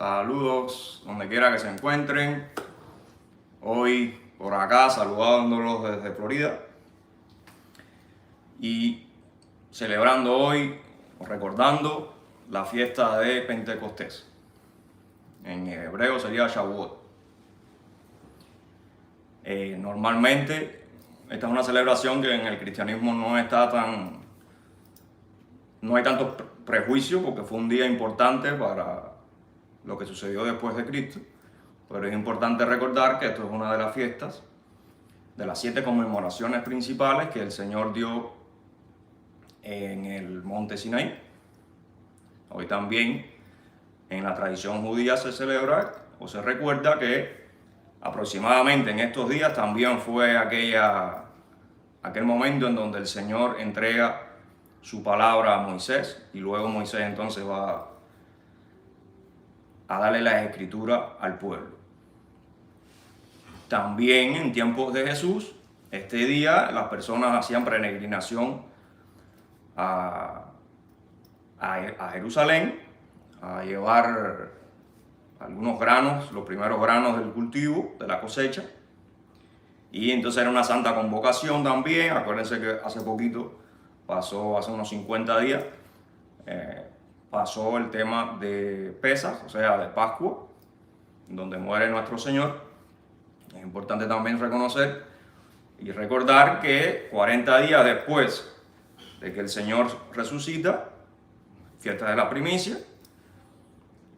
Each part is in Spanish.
Saludos donde quiera que se encuentren. Hoy por acá saludándolos desde Florida y celebrando hoy, recordando la fiesta de Pentecostés. En hebreo sería Shavuot. Normalmente esta es una celebración que en el cristianismo no hay tanto prejuicio porque fue un día importante para lo que sucedió después de Cristo, pero es importante recordar que esto es una de las fiestas, de las 7 conmemoraciones principales que el Señor dio en el monte Sinaí. Hoy también en la tradición judía se celebra o se recuerda que aproximadamente en estos días también fue aquel momento en donde el Señor entrega su palabra a Moisés y luego Moisés entonces va a darle la escritura al pueblo. También en tiempos de Jesús, este día las personas hacían peregrinación a Jerusalén a llevar algunos granos, los primeros granos del cultivo, de la cosecha. Y entonces era una santa convocación también. Acuérdense que hace poquito pasó, hace unos 50 días, pasó el tema de Pesaj, o sea, de Pascua, donde muere nuestro Señor. Es importante también reconocer y recordar que 40 días después de que el Señor resucita, fiesta de la primicia,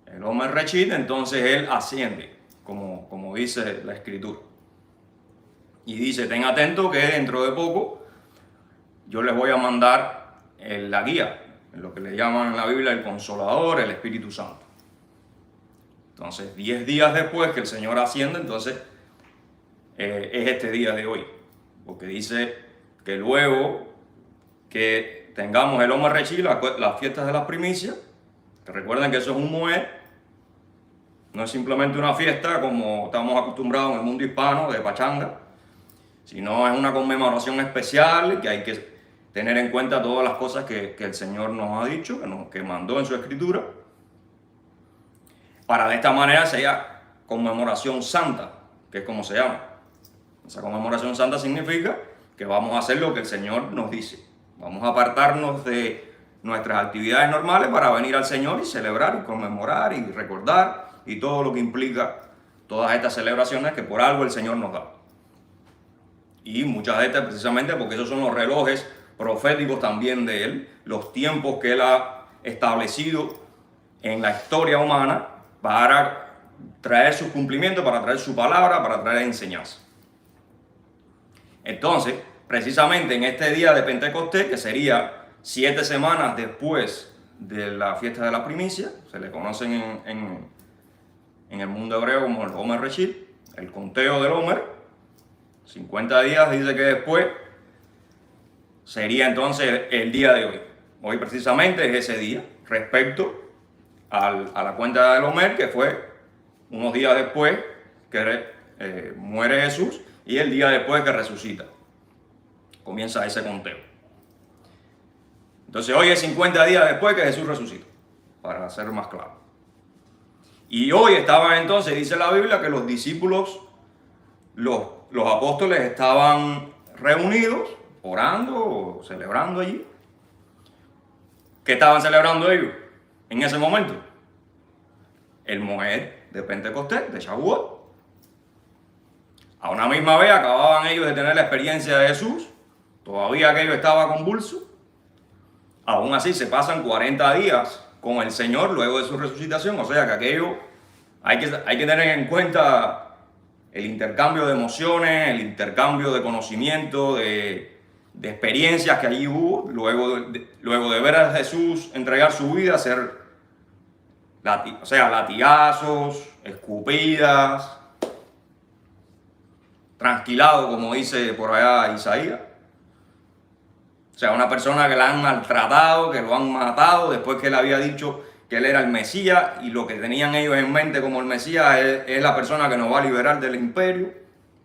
el Omer Reshit, entonces Él asciende, como dice la Escritura. Y dice, ten atento que dentro de poco yo les voy a mandar la guía, lo que le llaman en la Biblia el Consolador, el Espíritu Santo. Entonces, 10 días después que el Señor asciende, entonces es este día de hoy. Porque dice que luego que tengamos el Omer Reshit, las fiestas de las primicias, que recuerden que eso es un Moed, no es simplemente una fiesta como estamos acostumbrados en el mundo hispano de pachanga, sino es una conmemoración especial que hay que tener en cuenta todas las cosas que el Señor nos ha dicho, que mandó en su Escritura, para de esta manera sea conmemoración santa, que es como se llama. Esa conmemoración santa significa que vamos a hacer lo que el Señor nos dice. Vamos a apartarnos de nuestras actividades normales para venir al Señor y celebrar y conmemorar y recordar y todo lo que implica todas estas celebraciones que por algo el Señor nos da. Y muchas de estas precisamente porque esos son los relojes proféticos también de Él, los tiempos que Él ha establecido en la historia humana para traer sus cumplimientos, para traer su palabra, para traer enseñanza. Entonces, precisamente en este día de Pentecostés, que sería 7 semanas después de la fiesta de la primicia, se le conocen en el mundo hebreo como el Omer Reshit, el conteo del Omer, 50 días dice que después sería entonces el día de hoy. Hoy precisamente es ese día respecto a la cuenta del Omer, que fue unos días después que muere Jesús y el día después que resucita. Comienza ese conteo. Entonces hoy es 50 días después que Jesús resucita, para ser más claro. Y hoy estaban entonces, dice la Biblia, que los discípulos, los apóstoles estaban reunidos, orando o celebrando allí. ¿Qué estaban celebrando ellos en ese momento? El Moed de Pentecostés, de Shavuot. A una misma vez acababan ellos de tener la experiencia de Jesús, todavía aquello estaba convulso. Aún así se pasan 40 días con el Señor luego de su resucitación, o sea que aquello hay que tener en cuenta el intercambio de emociones, el intercambio de conocimiento, de experiencias que allí hubo, luego de ver a Jesús entregar su vida, hacer latigazos, escupidas, tranquilado, como dice por allá Isaías. O sea, una persona que la han maltratado, que lo han matado, después que él había dicho que él era el Mesías, y lo que tenían ellos en mente como el Mesías es la persona que nos va a liberar del imperio.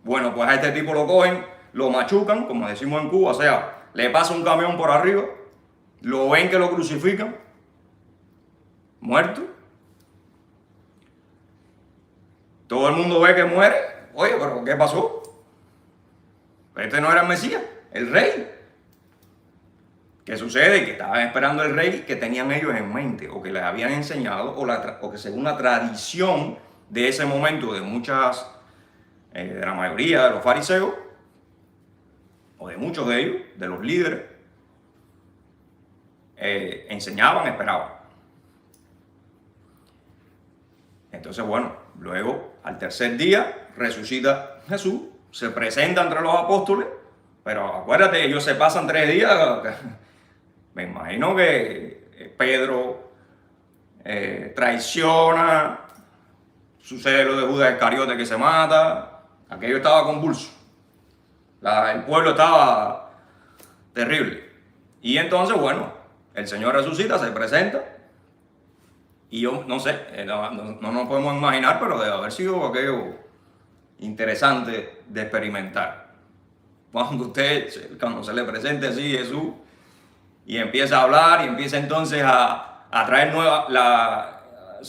Bueno, pues a este tipo lo cogen, lo machucan, como decimos en Cuba, o sea, le pasa un camión por arriba, lo ven que lo crucifican, muerto, todo el mundo ve que muere, oye, pero ¿qué pasó? Este no era el Mesías, el rey. ¿Qué sucede? Que estaban esperando el rey que tenían ellos en mente, o que les habían enseñado, o que según la tradición de ese momento de muchas, de la mayoría de los fariseos, o de muchos de ellos, de los líderes, enseñaban, esperaban. Entonces, bueno, luego al tercer día resucita Jesús, se presenta entre los apóstoles, pero acuérdate, ellos se pasan 3 días. Me imagino que Pedro traiciona, sucede lo de Judas Iscariote que se mata, aquello estaba convulso, el pueblo estaba terrible. Y entonces, bueno, el Señor resucita, se presenta, y yo no sé, no nos podemos imaginar, pero debe haber sido aquello interesante de experimentar. Cuando se le presente así Jesús, y empieza a hablar, y empieza entonces a traer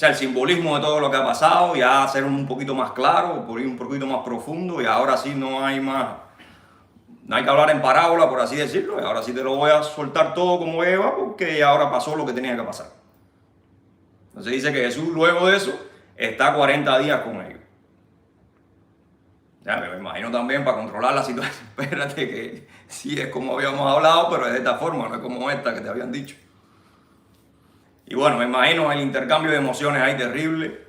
el simbolismo de todo lo que ha pasado, y a ser un poquito más claro, un poquito más profundo, y ahora sí no hay que hablar en parábola, por así decirlo, y ahora sí te lo voy a soltar todo como Eva, porque ahora pasó lo que tenía que pasar. Entonces dice que Jesús luego de eso está 40 días con ellos. Ya me imagino también para controlar la situación. Espérate que sí es como habíamos hablado, pero es de esta forma, no es como esta que te habían dicho. Y bueno, me imagino el intercambio de emociones ahí terrible.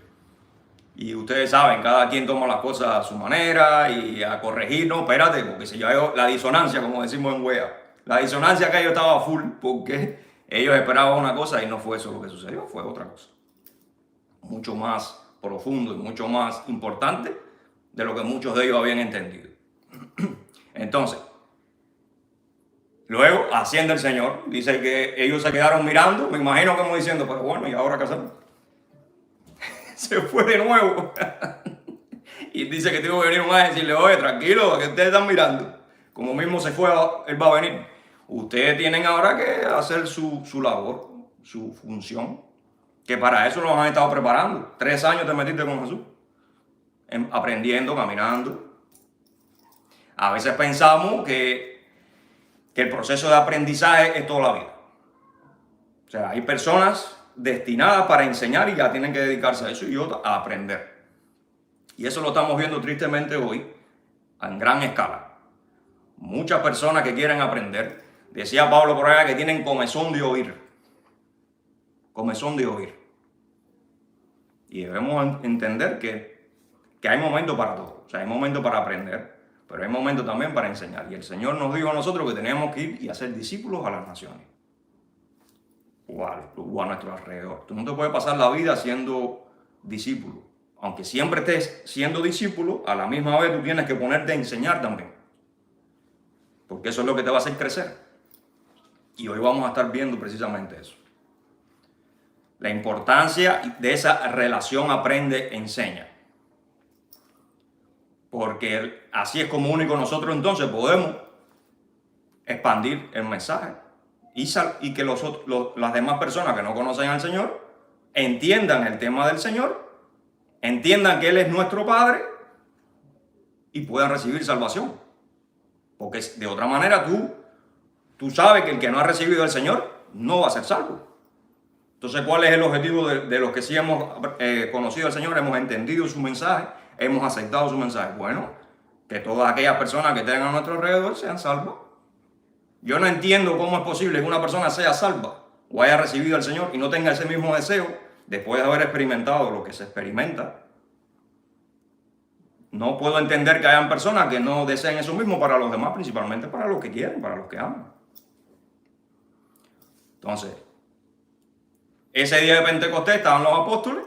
Y ustedes saben, cada quien toma las cosas a su manera y a corregir, no, espérate, porque se llevó la disonancia, como decimos en Wea. La disonancia que ellos estaba full, porque ellos esperaban una cosa y no fue eso lo que sucedió, fue otra cosa. Mucho más profundo y mucho más importante de lo que muchos de ellos habían entendido. Entonces, luego asciende el Señor, dice que ellos se quedaron mirando, me imagino como diciendo, pero bueno, ¿y ahora qué hacemos? Se fue de nuevo. Y dice que tuvo que venir un ángel y decirle, oye, tranquilo, que ustedes están mirando. Como mismo se fue, él va a venir. Ustedes tienen ahora que hacer su labor, su función, que para eso los han estado preparando. 3 años te metiste con Jesús, aprendiendo, caminando. A veces pensamos que el proceso de aprendizaje es toda la vida. O sea, hay personas destinadas para enseñar y ya tienen que dedicarse a eso y otras a aprender. Y eso lo estamos viendo tristemente hoy en gran escala. Muchas personas que quieren aprender, decía Pablo por allá, que tienen comezón de oír. Comezón de oír. Y debemos entender que hay momentos para todo. O sea, hay momentos para aprender, pero hay momentos también para enseñar. Y el Señor nos dijo a nosotros que tenemos que ir y hacer discípulos a las naciones. O a nuestro alrededor. Tú no te puedes pasar la vida siendo discípulo. Aunque siempre estés siendo discípulo, a la misma vez tú tienes que ponerte a enseñar también. Porque eso es lo que te va a hacer crecer. Y hoy vamos a estar viendo precisamente eso. La importancia de esa relación aprende-enseña. Porque así es como único nosotros entonces podemos expandir el mensaje y que las demás personas que no conocen al Señor entiendan el tema del Señor, entiendan que Él es nuestro Padre y puedan recibir salvación. Porque de otra manera tú sabes que el que no ha recibido al Señor no va a ser salvo. Entonces, ¿cuál es el objetivo de los que sí hemos conocido al Señor? Hemos entendido su mensaje, hemos aceptado su mensaje. Bueno, que todas aquellas personas que estén a nuestro alrededor sean salvas. Yo no entiendo cómo es posible que una persona sea salva o haya recibido al Señor y no tenga ese mismo deseo después de haber experimentado lo que se experimenta. No puedo entender que hayan personas que no deseen eso mismo para los demás, principalmente para los que quieren, para los que aman. Entonces, ese día de Pentecostés estaban los apóstoles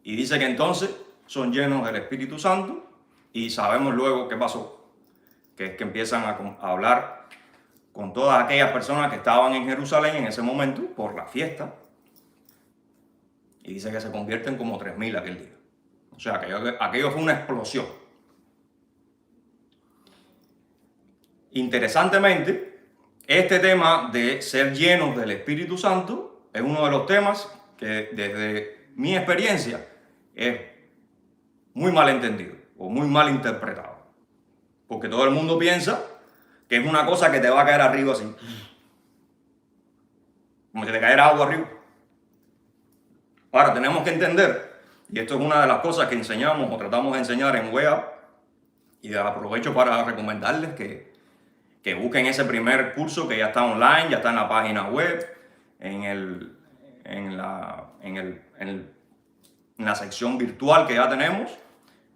y dice que entonces son llenos del Espíritu Santo y sabemos luego qué pasó, que es que empiezan a hablar con todas aquellas personas que estaban en Jerusalén en ese momento por la fiesta y dice que se convierten como 3.000 aquel día. O sea, aquello fue una explosión. Interesantemente, este tema de ser llenos del Espíritu Santo es uno de los temas que desde mi experiencia es muy mal entendido o muy mal interpretado. Porque todo el mundo piensa que es una cosa que te va a caer arriba así. Como si te cayera agua arriba. Ahora, tenemos que entender, y esto es una de las cosas que enseñamos o tratamos de enseñar en WEA, y aprovecho para recomendarles que busquen ese primer curso que ya está online, ya está en la página web, en la sección virtual que ya tenemos.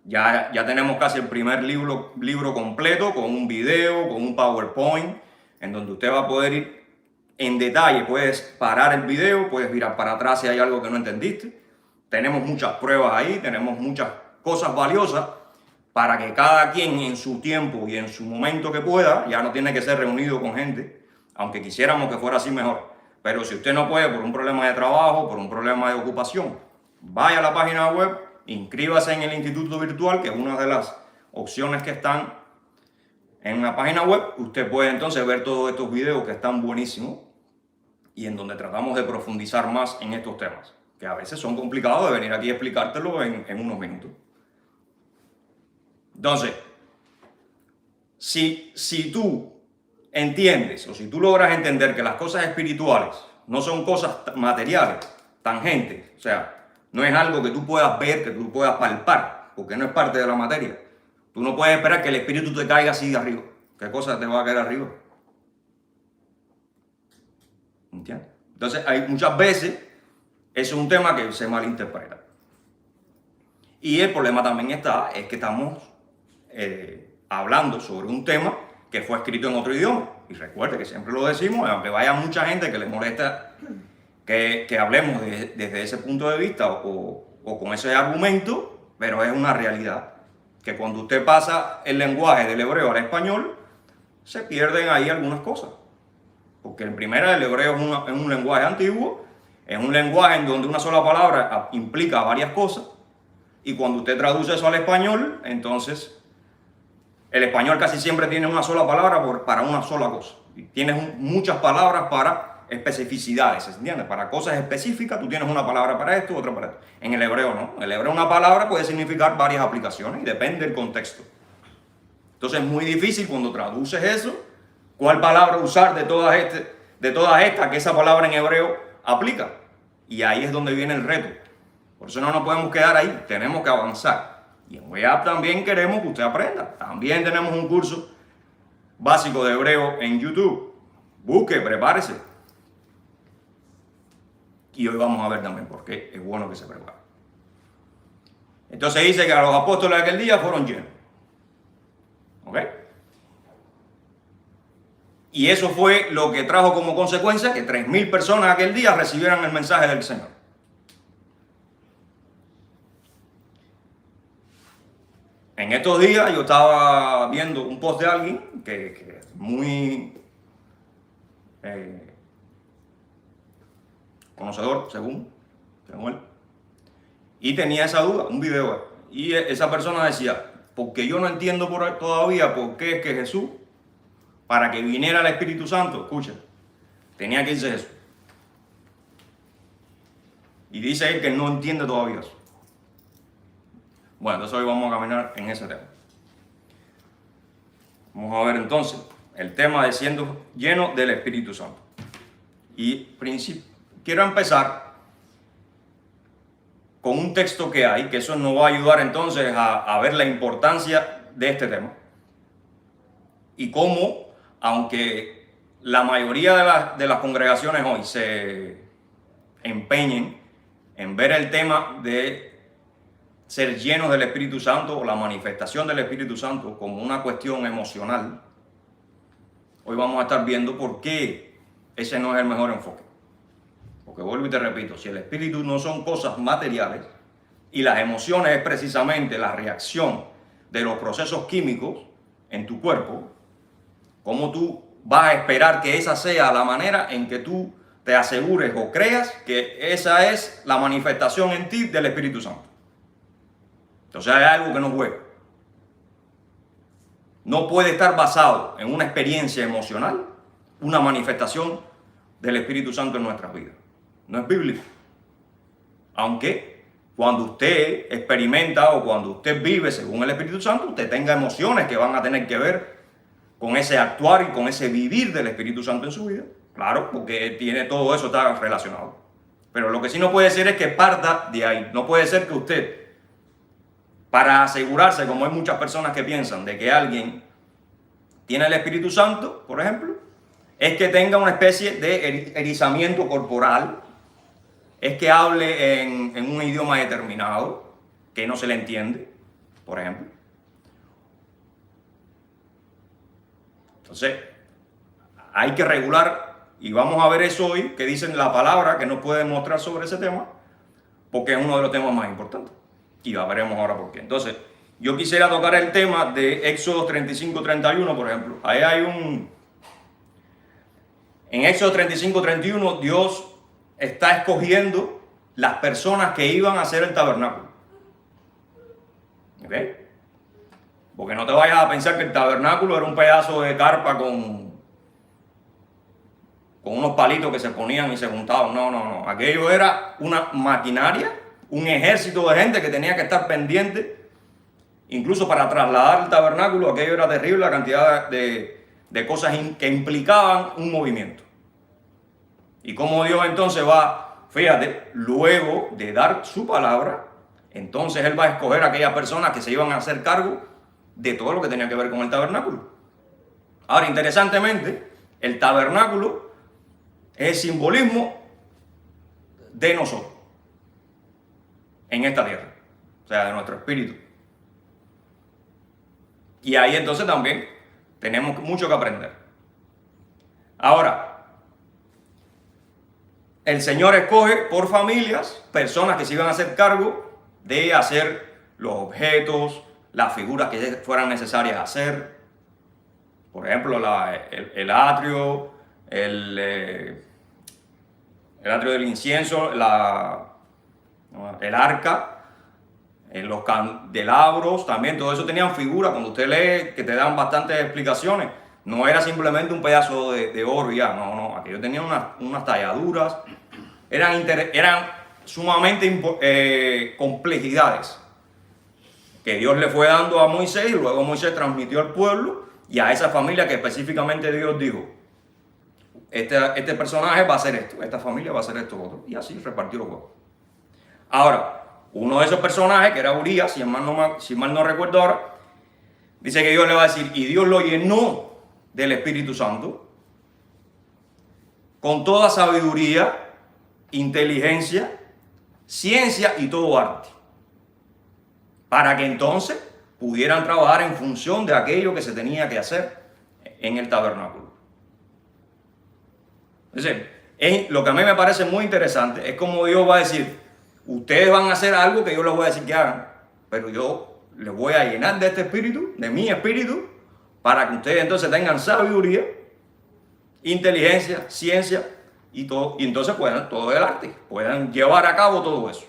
Ya tenemos casi el primer libro completo, con un video, con un PowerPoint, en donde usted va a poder ir en detalle. Puedes parar el video, puedes mirar para atrás si hay algo que no entendiste. Tenemos muchas pruebas ahí, tenemos muchas cosas valiosas para que cada quien en su tiempo y en su momento que pueda, ya no tiene que ser reunido con gente, aunque quisiéramos que fuera así mejor. Pero si usted no puede por un problema de trabajo, por un problema de ocupación, vaya a la página web, inscríbase en el Instituto Virtual, que es una de las opciones que están en la página web. Usted puede entonces ver todos estos videos que están buenísimos y en donde tratamos de profundizar más en estos temas, que a veces son complicados de venir aquí a explicártelo en unos minutos. Entonces, si tú entiendes o si tú logras entender que las cosas espirituales no son cosas materiales, tangentes, o sea, no es algo que tú puedas ver, que tú puedas palpar, porque no es parte de la materia. Tú no puedes esperar que el espíritu te caiga así de arriba. ¿Qué cosa te va a caer arriba? ¿Entiendes? Entonces, hay muchas veces, eso es un tema que se malinterpreta. Y el problema también es que estamos hablando sobre un tema que fue escrito en otro idioma. Y recuerde que siempre lo decimos, aunque vaya mucha gente que le molesta que hablemos desde ese punto de vista o con ese argumento, pero es una realidad. Que cuando usted pasa el lenguaje del hebreo al español, se pierden ahí algunas cosas. Porque en primera el hebreo es un lenguaje antiguo, es un lenguaje en donde una sola palabra implica varias cosas. Y cuando usted traduce eso al español, entonces el español casi siempre tiene una sola palabra para una sola cosa. Y tienes muchas palabras para especificidades, ¿entiendes? Para cosas específicas, tú tienes una palabra para esto, otra para esto. En el hebreo no. En el hebreo una palabra puede significar varias aplicaciones y depende del contexto. Entonces es muy difícil cuando traduces eso, cuál palabra usar de todas estas que esa palabra en hebreo aplica. Y ahí es donde viene el reto. Por eso no nos podemos quedar ahí, tenemos que avanzar. Y en WEA también queremos que usted aprenda. También tenemos un curso básico de hebreo en YouTube. Busque, prepárese. Y hoy vamos a ver también por qué es bueno que se prepare. Entonces dice que a los apóstoles de aquel día fueron llenos. ¿Ok? Y eso fue lo que trajo como consecuencia que 3.000 personas aquel día recibieran el mensaje del Señor. En estos días yo estaba viendo un post de alguien que es muy conocedor, según él, y tenía esa duda, un video, y esa persona decía, porque yo no entiendo todavía por qué es que Jesús, para que viniera el Espíritu Santo, escucha, tenía que irse Jesús. Y dice él que no entiende todavía eso. Bueno, entonces hoy vamos a caminar en ese tema. Vamos a ver entonces el tema de siendo lleno del Espíritu Santo. Y quiero empezar con un texto que hay, que eso nos va a ayudar entonces a ver la importancia de este tema. Y cómo, aunque la mayoría de las congregaciones hoy se empeñen en ver el tema de ser llenos del Espíritu Santo o la manifestación del Espíritu Santo como una cuestión emocional, hoy vamos a estar viendo por qué ese no es el mejor enfoque. Porque vuelvo y te repito, si el Espíritu no son cosas materiales y las emociones es precisamente la reacción de los procesos químicos en tu cuerpo, ¿cómo tú vas a esperar que esa sea la manera en que tú te asegures o creas que esa es la manifestación en ti del Espíritu Santo? Entonces hay algo que no juega. No puede estar basado en una experiencia emocional, una manifestación del Espíritu Santo en nuestras vidas. No es bíblico. Aunque cuando usted experimenta o cuando usted vive según el Espíritu Santo, usted tenga emociones que van a tener que ver con ese actuar y con ese vivir del Espíritu Santo en su vida. Claro, porque tiene todo eso, está relacionado. Pero lo que sí no puede ser es que parta de ahí. No puede ser que usted, para asegurarse, como hay muchas personas que piensan, de que alguien tiene el Espíritu Santo, por ejemplo, es que tenga una especie de erizamiento corporal, es que hable en un idioma determinado, que no se le entiende, por ejemplo. Entonces, hay que regular, y vamos a ver eso hoy, que dicen la palabra que nos puede mostrar sobre ese tema, porque es uno de los temas más importantes. Y ya veremos ahora por qué. Entonces, yo quisiera tocar el tema de Éxodo 35-31, por ejemplo. Ahí hay en Éxodo 35-31, Dios está escogiendo las personas que iban a hacer el tabernáculo. ¿Ok? Porque no te vayas a pensar que el tabernáculo era un pedazo de carpa con unos palitos que se ponían y se juntaban. No, no, no. Aquello era una maquinaria, un ejército de gente que tenía que estar pendiente. Incluso para trasladar el tabernáculo, aquello era terrible, la cantidad de cosas que implicaban un movimiento. Y cómo Dios entonces va, fíjate, luego de dar su palabra, entonces Él va a escoger a aquellas personas que se iban a hacer cargo de todo lo que tenía que ver con el tabernáculo. Ahora, interesantemente, el tabernáculo es el simbolismo de nosotros en esta tierra, o sea, de nuestro espíritu. Y ahí entonces también tenemos mucho que aprender. Ahora, el Señor escoge por familias personas que se iban a hacer cargo de hacer los objetos, las figuras que fueran necesarias hacer. Por ejemplo, el atrio, el atrio del incienso, el arca, los candelabros, también todo eso tenían figuras. Cuando usted lee, que te dan bastantes explicaciones, no era simplemente un pedazo de oro y ya, no, aquello tenía unas talladuras, eran sumamente complejidades que Dios le fue dando a Moisés, y luego Moisés transmitió al pueblo y a esa familia que específicamente Dios dijo: este personaje va a hacer esto, esta familia va a hacer esto otro, y así repartió los huevos. Ahora, uno de esos personajes, que era Urías, si mal no recuerdo ahora, dice que Dios le va a decir, y Dios lo llenó del Espíritu Santo, con toda sabiduría, inteligencia, ciencia y todo arte, para que entonces pudieran trabajar en función de aquello que se tenía que hacer en el tabernáculo. Es decir, lo que a mí me parece muy interesante es como Dios va a decir: ustedes van a hacer algo que yo les voy a decir que hagan, pero yo les voy a llenar de este espíritu, de mi espíritu, para que ustedes entonces tengan sabiduría, inteligencia, ciencia y todo, y entonces puedan todo el arte, puedan llevar a cabo todo eso.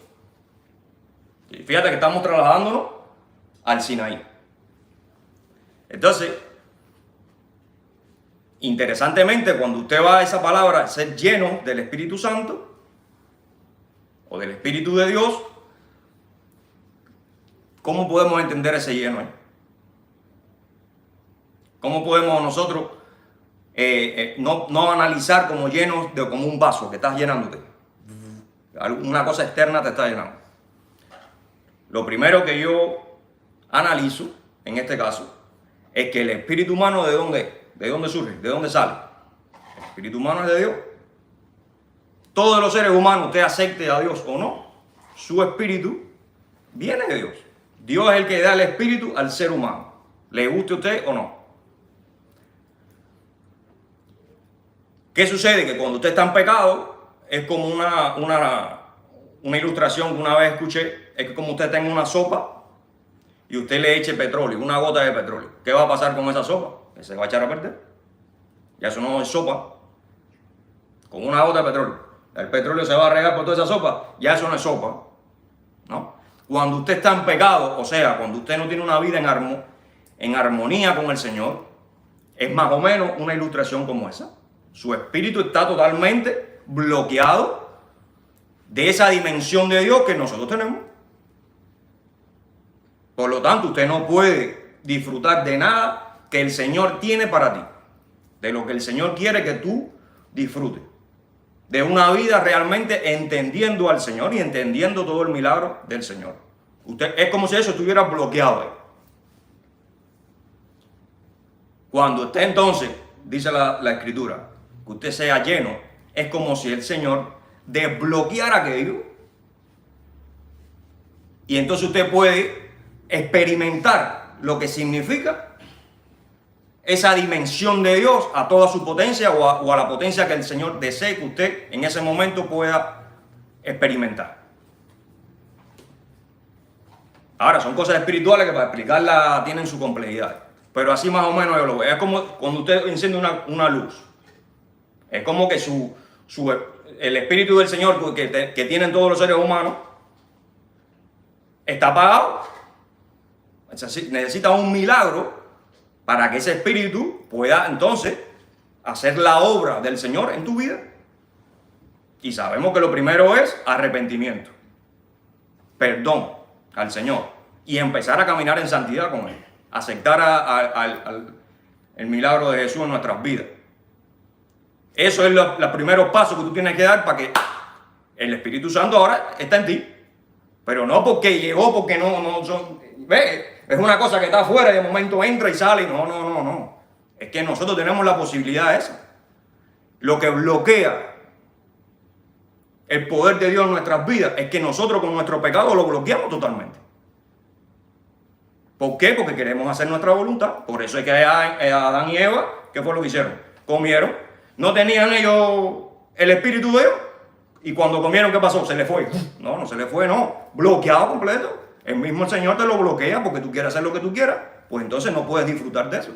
Y fíjate que estamos trasladándonos al Sinaí. Entonces, interesantemente, cuando usted va a esa palabra, ser lleno del Espíritu Santo o del Espíritu de Dios, ¿cómo podemos entender ese lleno ahí? ¿Cómo podemos nosotros no analizar como llenos de como un vaso que estás llenándote? Una cosa externa te está llenando. Lo primero que yo analizo, en este caso, es que el espíritu humano, ¿de dónde es? ¿De dónde surge? ¿De dónde sale? El espíritu humano es de Dios. Todos los seres humanos, usted acepte a Dios o no, su espíritu viene de Dios. Dios es el que da el espíritu al ser humano, le guste a usted o no. ¿Qué sucede? Que cuando usted está en pecado, es como una ilustración que una vez escuché, es que como usted tenga una sopa y usted le eche petróleo, una gota de petróleo. ¿Qué va a pasar con esa sopa? Que se va a echar a perder. Ya eso no es sopa. Con una gota de petróleo, el petróleo se va a regar por toda esa sopa, ya eso no es sopa, ¿no? Cuando usted está en pecado, o sea, cuando usted no tiene una vida en armonía con el Señor, es más o menos una ilustración como esa. Su espíritu está totalmente bloqueado de esa dimensión de Dios que nosotros tenemos. Por lo tanto, usted no puede disfrutar de nada que el Señor tiene para ti. De lo que el Señor quiere que tú disfrutes. De una vida realmente entendiendo al Señor y entendiendo todo el milagro del Señor. Usted, es como si eso estuviera bloqueado ahí. Cuando usted entonces, dice la Escritura, que usted sea lleno, es como si el Señor desbloqueara aquello. Y entonces usted puede experimentar lo que significa esa dimensión de Dios a toda su potencia o a la potencia que el Señor desee que usted en ese momento pueda experimentar. Ahora, son cosas espirituales que para explicarlas tienen su complejidad. Pero así más o menos yo lo veo. Es como cuando usted enciende una luz. Es como que el Espíritu del Señor que tienen todos los seres humanos está apagado. Necesita un milagro para que ese Espíritu pueda entonces hacer la obra del Señor en tu vida. Y sabemos que lo primero es arrepentimiento, perdón al Señor y empezar a caminar en santidad con Él. Aceptar el milagro de Jesús en nuestras vidas. Eso es los primeros pasos que tú tienes que dar para que el Espíritu Santo ahora está en ti. Pero no porque llegó, porque no son... ¿Ve? Es una cosa que está afuera y de momento entra y sale. No. Es que nosotros tenemos la posibilidad esa. Lo que bloquea el poder de Dios en nuestras vidas es que nosotros con nuestro pecado lo bloqueamos totalmente. ¿Por qué? Porque queremos hacer nuestra voluntad. Por eso es que Adán y Eva, ¿qué fue lo que hicieron? Comieron. No tenían ellos el Espíritu de Dios. Y cuando comieron, ¿qué pasó? Se le fue. No se le fue, no. Bloqueado completo. El mismo Señor te lo bloquea porque tú quieres hacer lo que tú quieras. Pues entonces no puedes disfrutar de eso.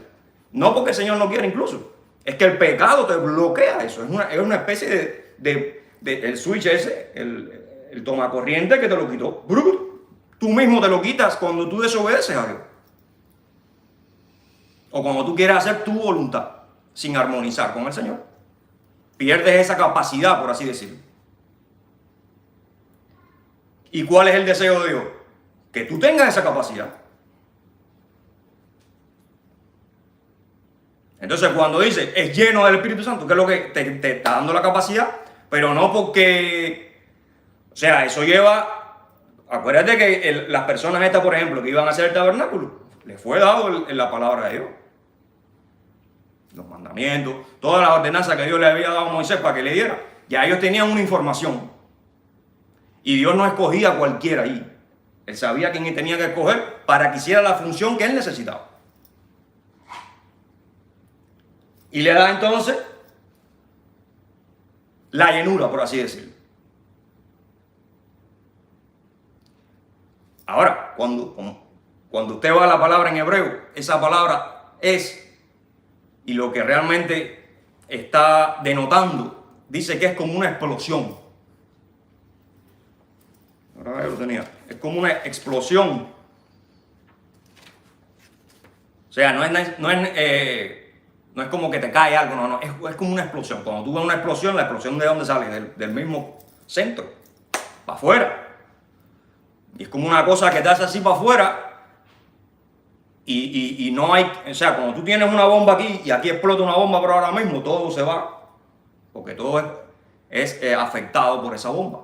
No porque el Señor no quiera incluso. Es que el pecado te bloquea eso. Es una especie de el switch ese, el tomacorriente que te lo quitó. Tú mismo te lo quitas cuando tú desobedeces a Dios. O cuando tú quieres hacer tu voluntad sin armonizar con el Señor. Pierdes esa capacidad, por así decirlo. ¿Y cuál es el deseo de Dios? Que tú tengas esa capacidad. Entonces cuando dice es lleno del Espíritu Santo, que es lo que te está dando la capacidad, pero no porque, o sea, eso lleva... Acuérdate que las personas estas, por ejemplo, que iban a hacer el tabernáculo, les fue dado la palabra de Dios. Los mandamientos, todas las ordenanzas que Dios le había dado a Moisés para que le diera. Ya ellos tenían una información. Y Dios no escogía a cualquiera ahí. Él sabía quién tenía que escoger para que hiciera la función que él necesitaba. Y le da entonces la llenura, por así decirlo. Ahora, cuando usted va a la palabra en hebreo, esa palabra es, y lo que realmente está denotando, dice que es como una explosión. Ahora yo lo tenía. Es como una explosión. O sea, no es como que te cae algo, no, es como una explosión. Cuando tú ves una explosión, ¿la explosión de dónde sale? Del mismo centro, para afuera. Y es como una cosa que te hace así para afuera y no hay, o sea, cuando tú tienes una bomba aquí y aquí explota una bomba, pero ahora mismo todo se va, porque todo es afectado por esa bomba.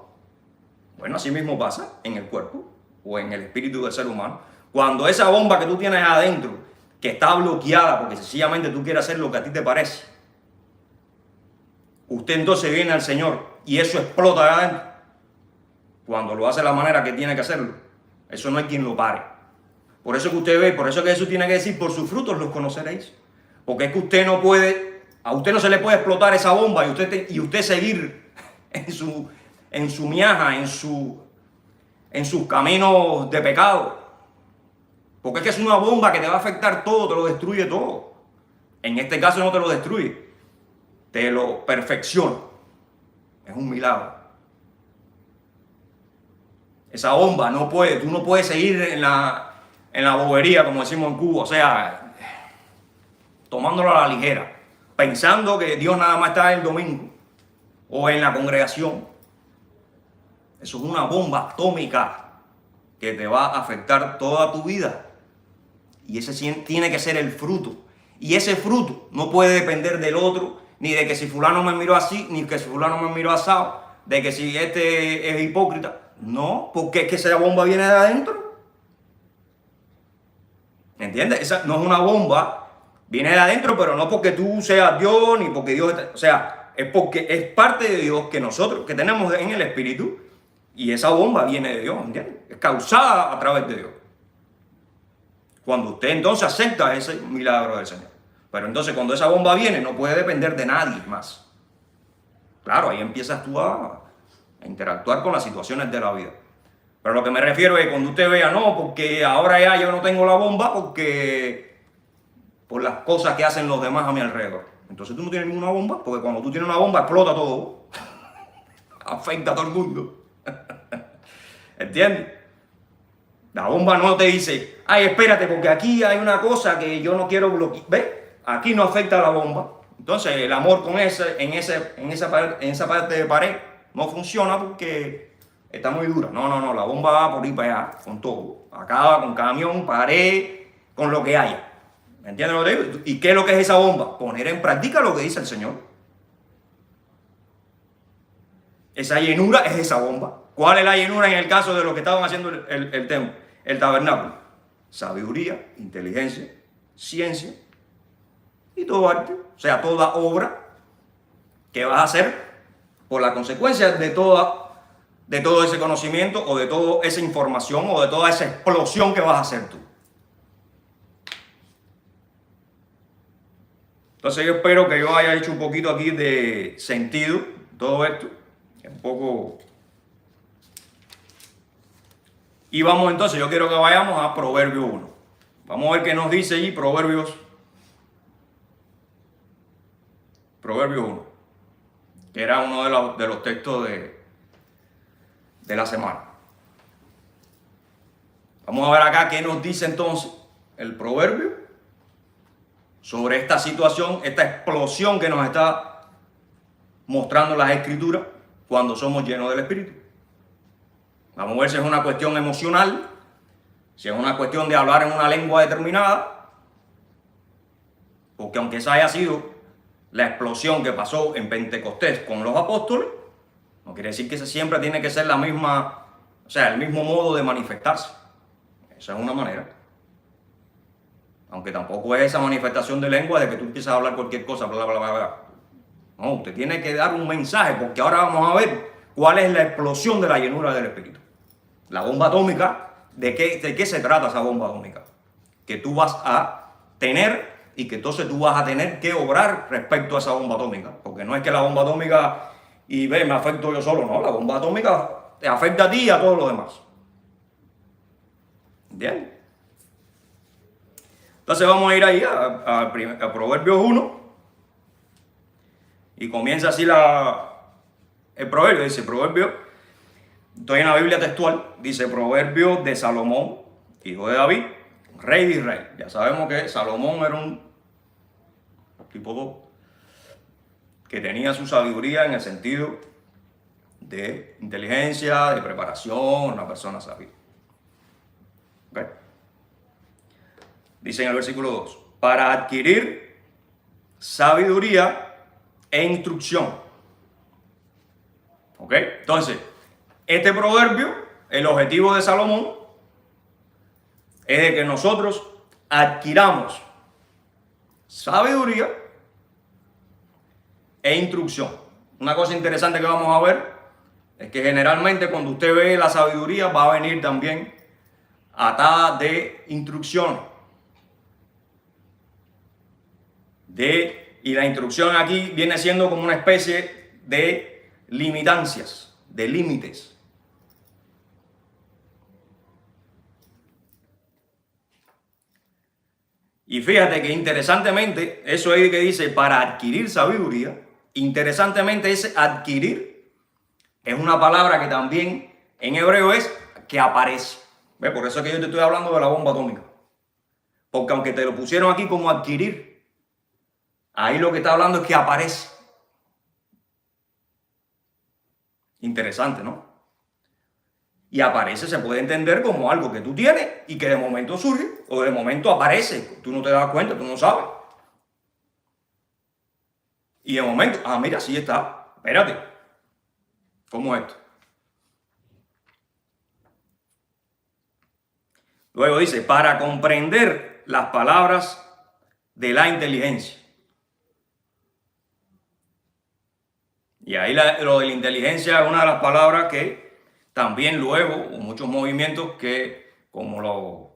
Bueno, así mismo pasa en el cuerpo o en el espíritu del ser humano. Cuando esa bomba que tú tienes adentro, que está bloqueada porque sencillamente tú quieres hacer lo que a ti te parece, usted entonces viene al Señor y eso explota de adentro. Cuando lo hace de la manera que tiene que hacerlo, eso no hay quien lo pare. Por eso que usted ve, por eso que Jesús tiene que decir, por sus frutos los conoceréis. Porque es que usted no puede, a usted no se le puede explotar esa bomba y usted seguir en su miaja, en sus caminos de pecado. Porque es que es una bomba que te va a afectar todo, te lo destruye todo. En este caso no te lo destruye, te lo perfecciona. Es un milagro. Esa bomba tú no puedes seguir en la bobería, como decimos en Cuba, o sea, tomándolo a la ligera, pensando que Dios nada más está el domingo o en la congregación. Eso es una bomba atómica que te va a afectar toda tu vida. Y ese tiene que ser el fruto. Y ese fruto no puede depender del otro, ni de que si fulano me miró así, ni que si fulano me miró asado, de que si este es hipócrita. No, porque es que esa bomba viene de adentro. ¿Entiendes? Esa no es una bomba, viene de adentro, pero no porque tú seas Dios, ni porque Dios... O sea, es porque es parte de Dios que nosotros, que tenemos en el Espíritu, y esa bomba viene de Dios, ¿entiendes? Es causada a través de Dios. Cuando usted entonces acepta ese milagro del Señor. Pero entonces cuando esa bomba viene, no puede depender de nadie más. Claro, ahí empiezas tú a interactuar con las situaciones de la vida. Pero lo que me refiero es cuando usted vea, no, porque ahora ya yo no tengo la bomba porque por las cosas que hacen los demás a mi alrededor. Entonces tú no tienes ninguna bomba, porque cuando tú tienes una bomba explota todo. Afecta a todo el mundo. ¿Entiendes? La bomba no te dice, ay, espérate, porque aquí hay una cosa que yo no quiero bloquear. ¿Ves? Aquí no afecta a la bomba. Entonces el amor con en esa parte de pared no funciona porque está muy dura. No, la bomba va por ir para allá, con todo. Acaba con camión, pared, con lo que haya. ¿Me entiendes lo que te digo? ¿Y qué es lo que es esa bomba? Poner en práctica lo que dice el Señor. Esa llenura es esa bomba. ¿Cuál es la llenura en el caso de lo que estaban haciendo el templo, el tabernáculo? Sabiduría, inteligencia, ciencia y todo arte. O sea, toda obra que vas a hacer por la consecuencia de todo ese conocimiento o de toda esa información o de toda esa explosión que vas a hacer tú. Entonces yo espero que yo haya hecho un poquito aquí de sentido todo esto. Un poco. Y vamos entonces, yo quiero que vayamos a Proverbios 1. Vamos a ver qué nos dice allí Proverbios 1, que era uno de los textos de la semana. Vamos a ver acá qué nos dice entonces el proverbio sobre esta situación, esta explosión que nos está mostrando las Escrituras cuando somos llenos del Espíritu. Vamos a ver si es una cuestión emocional, si es una cuestión de hablar en una lengua determinada, porque aunque esa haya sido la explosión que pasó en Pentecostés con los apóstoles, no quiere decir que siempre tiene que ser la misma, o sea, el mismo modo de manifestarse. Esa es una manera. Aunque tampoco es esa manifestación de lengua de que tú empiezas a hablar cualquier cosa, bla, bla, bla, bla. No, usted tiene que dar un mensaje, porque ahora vamos a ver cuál es la explosión de la llenura del Espíritu. La bomba atómica, ¿de qué se trata esa bomba atómica? Que tú vas a tener y que entonces tú vas a tener que obrar respecto a esa bomba atómica. Porque no es que la bomba atómica, y ve, me afecto yo solo, no. La bomba atómica te afecta a ti y a todos los demás. ¿Entiendes? Entonces vamos a ir ahí a Proverbios 1. Y comienza así el proverbio. Dice proverbio, estoy en la Biblia textual, dice proverbio de Salomón, hijo de David, rey de Israel. Ya sabemos que Salomón era un tipo que tenía su sabiduría en el sentido de inteligencia, de preparación, una persona sabia. ¿Okay? Dice en el versículo 2, para adquirir sabiduría e instrucción. ¿Ok? Entonces, este proverbio, el objetivo de Salomón, es de que nosotros adquiramos sabiduría e instrucción. Una cosa interesante que vamos a ver es que generalmente cuando usted ve la sabiduría va a venir también atada de instrucciones. Y la instrucción aquí viene siendo como una especie de limitancias, de límites. Y fíjate que interesantemente, eso es que dice para adquirir sabiduría, interesantemente ese adquirir es una palabra que también en hebreo es que aparece. ¿Ves? Por eso es que yo te estoy hablando de la bomba atómica. Porque aunque te lo pusieron aquí como adquirir, ahí lo que está hablando es que aparece. Interesante, ¿no? Y aparece, se puede entender como algo que tú tienes y que de momento surge o de momento aparece. Tú no te das cuenta, tú no sabes. Y de momento, mira, sí está. Espérate. ¿Cómo es esto? Luego dice, para comprender las palabras de la inteligencia. Y ahí lo de la inteligencia es una de las palabras que también luego, muchos movimientos que, como los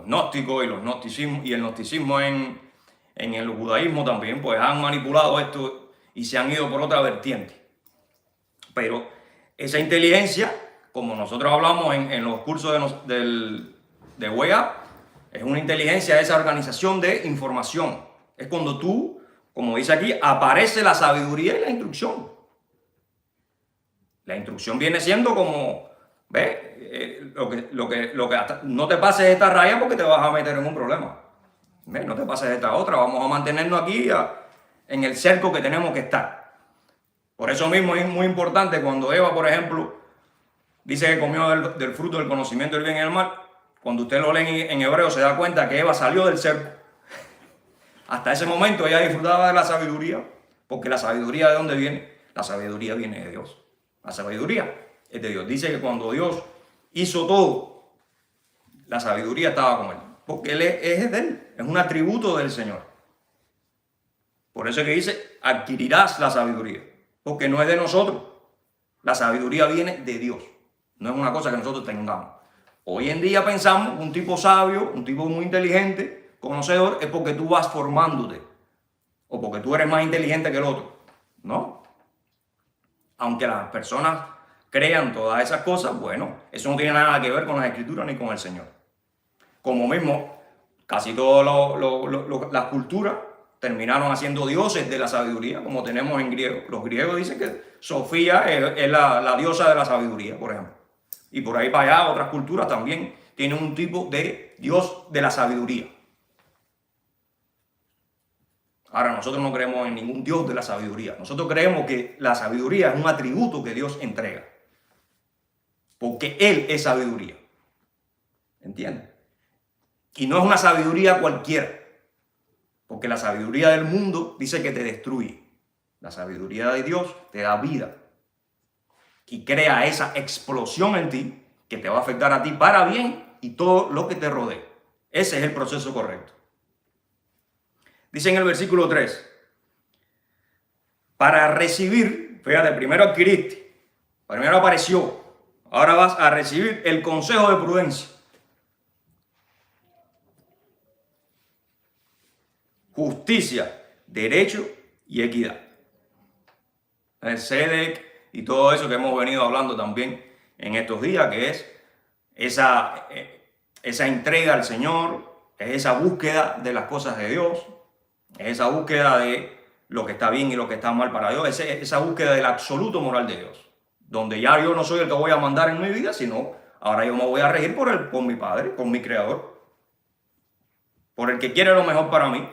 gnósticos y los gnosticismos y el gnosticismo en el judaísmo también, pues han manipulado esto y se han ido por otra vertiente. Pero esa inteligencia, como nosotros hablamos en los cursos de Way Up, es una inteligencia, esa organización de información. Es cuando tú, como dice aquí, aparece la sabiduría y la instrucción. La instrucción viene siendo como, ¿ves? Lo que hasta, no te pases esta raya porque te vas a meter en un problema. ¿Ves? No te pases esta otra, vamos a mantenernos aquí en el cerco que tenemos que estar. Por eso mismo es muy importante cuando Eva, por ejemplo, dice que comió del fruto del conocimiento del bien y del mal. Cuando usted lo lee en hebreo se da cuenta que Eva salió del cerco. Hasta ese momento ella disfrutaba de la sabiduría, porque la sabiduría ¿de dónde viene? La sabiduría viene de Dios. La sabiduría es de Dios. Dice que cuando Dios hizo todo, la sabiduría estaba con él, porque él es de él, es un atributo del Señor. Por eso es que dice, adquirirás la sabiduría, porque no es de nosotros. La sabiduría viene de Dios, no es una cosa que nosotros tengamos. Hoy en día pensamos que un tipo sabio, un tipo muy inteligente, conocedor, es porque tú vas formándote, o porque tú eres más inteligente que el otro. No. Aunque las personas crean todas esas cosas, bueno, eso no tiene nada que ver con las Escrituras ni con el Señor. Como mismo, casi todas las culturas terminaron haciendo dioses de la sabiduría, como tenemos en griego. Los griegos dicen que Sofía es la diosa de la sabiduría, por ejemplo. Y por ahí para allá otras culturas también tienen un tipo de dios de la sabiduría. Ahora, nosotros no creemos en ningún dios de la sabiduría. Nosotros creemos que la sabiduría es un atributo que Dios entrega. Porque Él es sabiduría. ¿Entiendes? Y no es una sabiduría cualquiera. Porque la sabiduría del mundo dice que te destruye. La sabiduría de Dios te da vida. Y crea esa explosión en ti que te va a afectar a ti para bien y todo lo que te rodee. Ese es el proceso correcto. Dice en el versículo 3, para recibir, fíjate, primero adquiriste, primero apareció, ahora vas a recibir el consejo de prudencia, justicia, derecho y equidad. El Sedec y todo eso que hemos venido hablando también en estos días, que es esa entrega al Señor, es esa búsqueda de las cosas de Dios, es esa búsqueda de lo que está bien y lo que está mal para Dios, es esa búsqueda del absoluto moral de Dios, donde ya yo no soy el que voy a mandar en mi vida, sino ahora yo me voy a regir por mi Padre, por mi Creador, por el que quiere lo mejor para mí.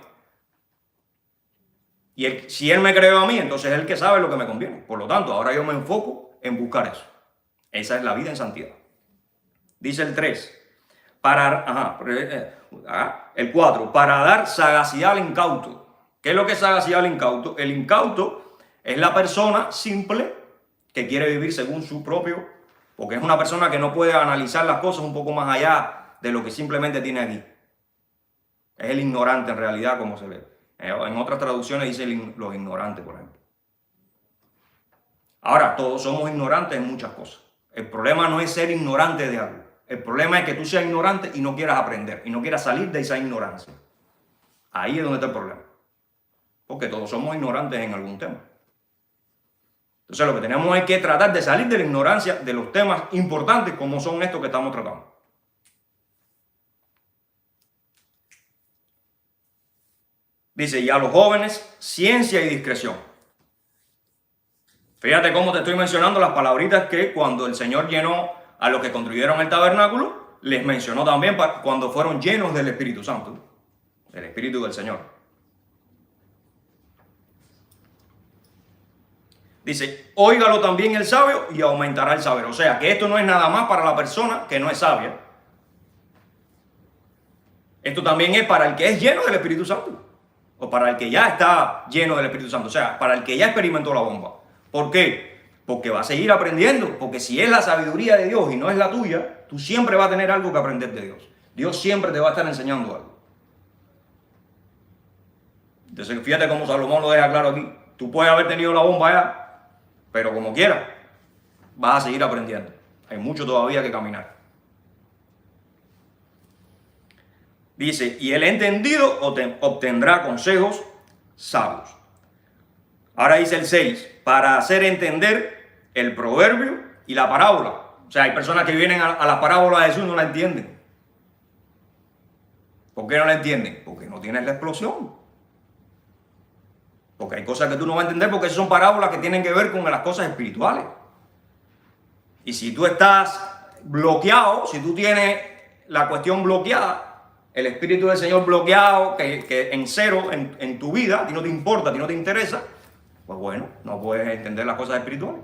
Y si Él me creó a mí, entonces es el que sabe lo que me conviene. Por lo tanto, ahora yo me enfoco en buscar eso. Esa es la vida en santidad. Dice el 3. El 4. Para dar sagacidad al incauto. ¿Qué es lo que es sagacidad al incauto? El incauto es la persona simple que quiere vivir según su propio, porque es una persona que no puede analizar las cosas un poco más allá de lo que simplemente tiene aquí. Es el ignorante en realidad, como se ve. En otras traducciones dice los ignorantes, por ejemplo. Ahora, todos somos ignorantes en muchas cosas. El problema no es ser ignorante de algo. El problema es que tú seas ignorante y no quieras aprender, y no quieras salir de esa ignorancia. Ahí es donde está el problema. Porque todos somos ignorantes en algún tema. Entonces lo que tenemos es que tratar de salir de la ignorancia de los temas importantes como son estos que estamos tratando. Dice, y a los jóvenes, ciencia y discreción. Fíjate cómo te estoy mencionando las palabritas que cuando el Señor llenó a los que construyeron el tabernáculo, les mencionó también cuando fueron llenos del Espíritu Santo, del Espíritu del Señor. Dice, óigalo también el sabio y aumentará el saber. O sea, que esto no es nada más para la persona que no es sabia. Esto también es para el que es lleno del Espíritu Santo. O para el que ya está lleno del Espíritu Santo. O sea, para el que ya experimentó la bomba. ¿Por qué? Porque va a seguir aprendiendo. Porque si es la sabiduría de Dios y no es la tuya, tú siempre vas a tener algo que aprender de Dios. Dios siempre te va a estar enseñando algo. Entonces, fíjate cómo Salomón lo deja claro aquí. Tú puedes haber tenido la bomba ya, pero como quieras, vas a seguir aprendiendo. Hay mucho todavía que caminar. Dice, y el entendido obtendrá consejos sabios. Ahora dice el 6, para hacer entender el proverbio y la parábola. O sea, hay personas que vienen a las parábolas de Jesús y no la entienden. ¿Por qué no la entienden? Porque no tienen la explosión. Porque hay cosas que tú no vas a entender porque son parábolas que tienen que ver con las cosas espirituales. Y si tú estás bloqueado, si tú tienes la cuestión bloqueada, el Espíritu del Señor bloqueado, que en cero en tu vida, a ti no te importa, a ti no te interesa, pues bueno, no puedes entender las cosas espirituales.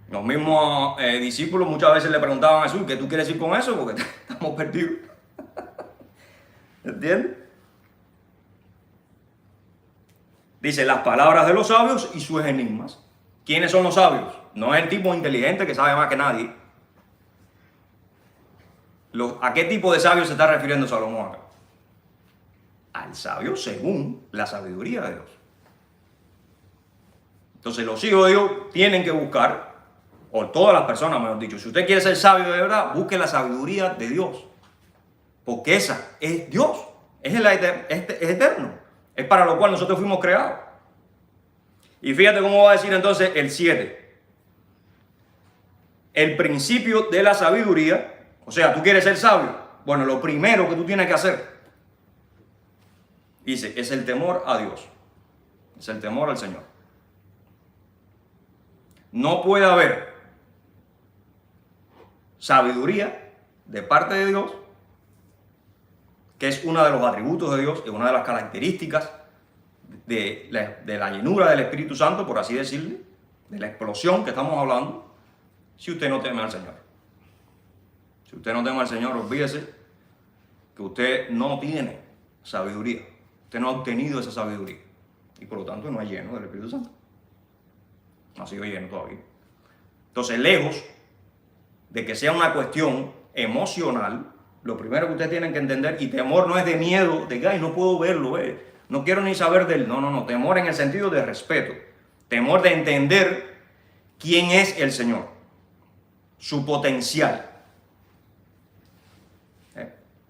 Los mismos discípulos muchas veces le preguntaban a Jesús, ¿qué tú quieres decir con eso? Porque estamos perdidos. ¿Entiendes? Dice, las palabras de los sabios y sus enigmas. ¿Quiénes son los sabios? No es el tipo inteligente que sabe más que nadie. ¿A qué tipo de sabio se está refiriendo Salomón acá? Al sabio según la sabiduría de Dios. Entonces los hijos de Dios tienen que buscar, o todas las personas, mejor dicho, si usted quiere ser sabio de verdad, busque la sabiduría de Dios. Porque esa es Dios, es eterno. Es para lo cual nosotros fuimos creados. Y fíjate cómo va a decir entonces el 7. El principio de la sabiduría. O sea, ¿tú quieres ser sabio? Bueno, lo primero que tú tienes que hacer, dice, es el temor a Dios. Es el temor al Señor. No puede haber sabiduría de parte de Dios, que es uno de los atributos de Dios, es una de las características de la llenura del Espíritu Santo, por así decirlo, de la explosión que estamos hablando, si usted no teme al Señor. Si usted no teme al Señor, olvídese que usted no tiene sabiduría. Usted no ha obtenido esa sabiduría. Y por lo tanto no es lleno del Espíritu Santo. No ha sido lleno todavía. Entonces, lejos de que sea una cuestión emocional, lo primero que ustedes tienen que entender, y temor no es de miedo, de que ay, no puedo verlo, no quiero ni saber de él. No. Temor en el sentido de respeto. Temor de entender quién es el Señor. Su potencial.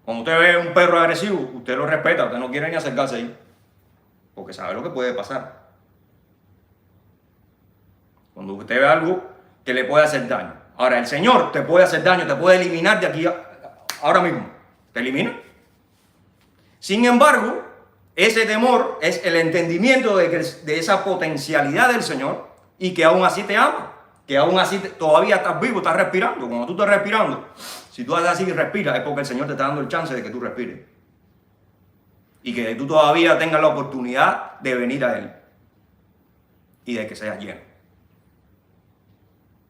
Cuando usted ve un perro agresivo, usted lo respeta, usted no quiere ni acercarse ahí. Porque sabe lo que puede pasar. Cuando usted ve algo que le puede hacer daño. Ahora, el Señor te puede hacer daño, te puede eliminar de aquí ahora mismo. ¿Te elimina? Sin embargo, ese temor es el entendimiento de esa potencialidad del Señor y que aún así te ama. Que aún así todavía estás vivo, estás respirando. Cuando tú estás respirando, si tú haces así y respiras, es porque el Señor te está dando el chance de que tú respires. Y que tú todavía tengas la oportunidad de venir a Él. Y de que seas lleno.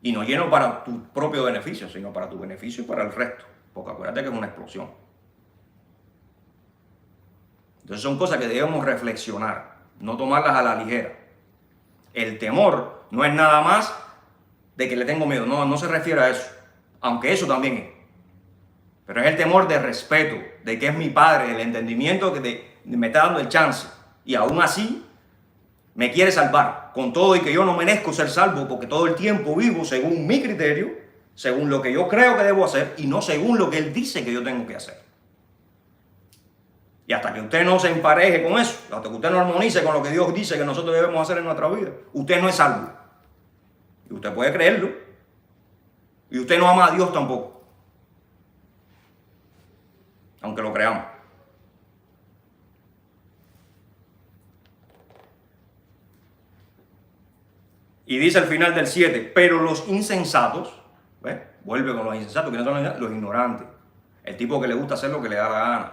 Y no lleno para tu propio beneficio, sino para tu beneficio y para el resto. Porque acuérdate que es una explosión. Entonces son cosas que debemos reflexionar, no tomarlas a la ligera. El temor no es nada más de que le tengo miedo, no se refiere a eso, aunque eso también es. Pero es el temor de respeto, de que es mi Padre, el entendimiento que me está dando el chance. Y aún así me quiere salvar, con todo y que yo no merezco ser salvo, porque todo el tiempo vivo según mi criterio, según lo que yo creo que debo hacer y no según lo que Él dice que yo tengo que hacer. Y hasta que usted no se empareje con eso, hasta que usted no armonice con lo que Dios dice que nosotros debemos hacer en nuestra vida, usted no es salvo. Y usted puede creerlo. Y usted no ama a Dios tampoco. Aunque lo creamos. Y dice al final del 7, pero los insensatos, ¿ves? Vuelve con los insensatos, que no son los ignorantes. El tipo que le gusta hacer lo que le da la gana.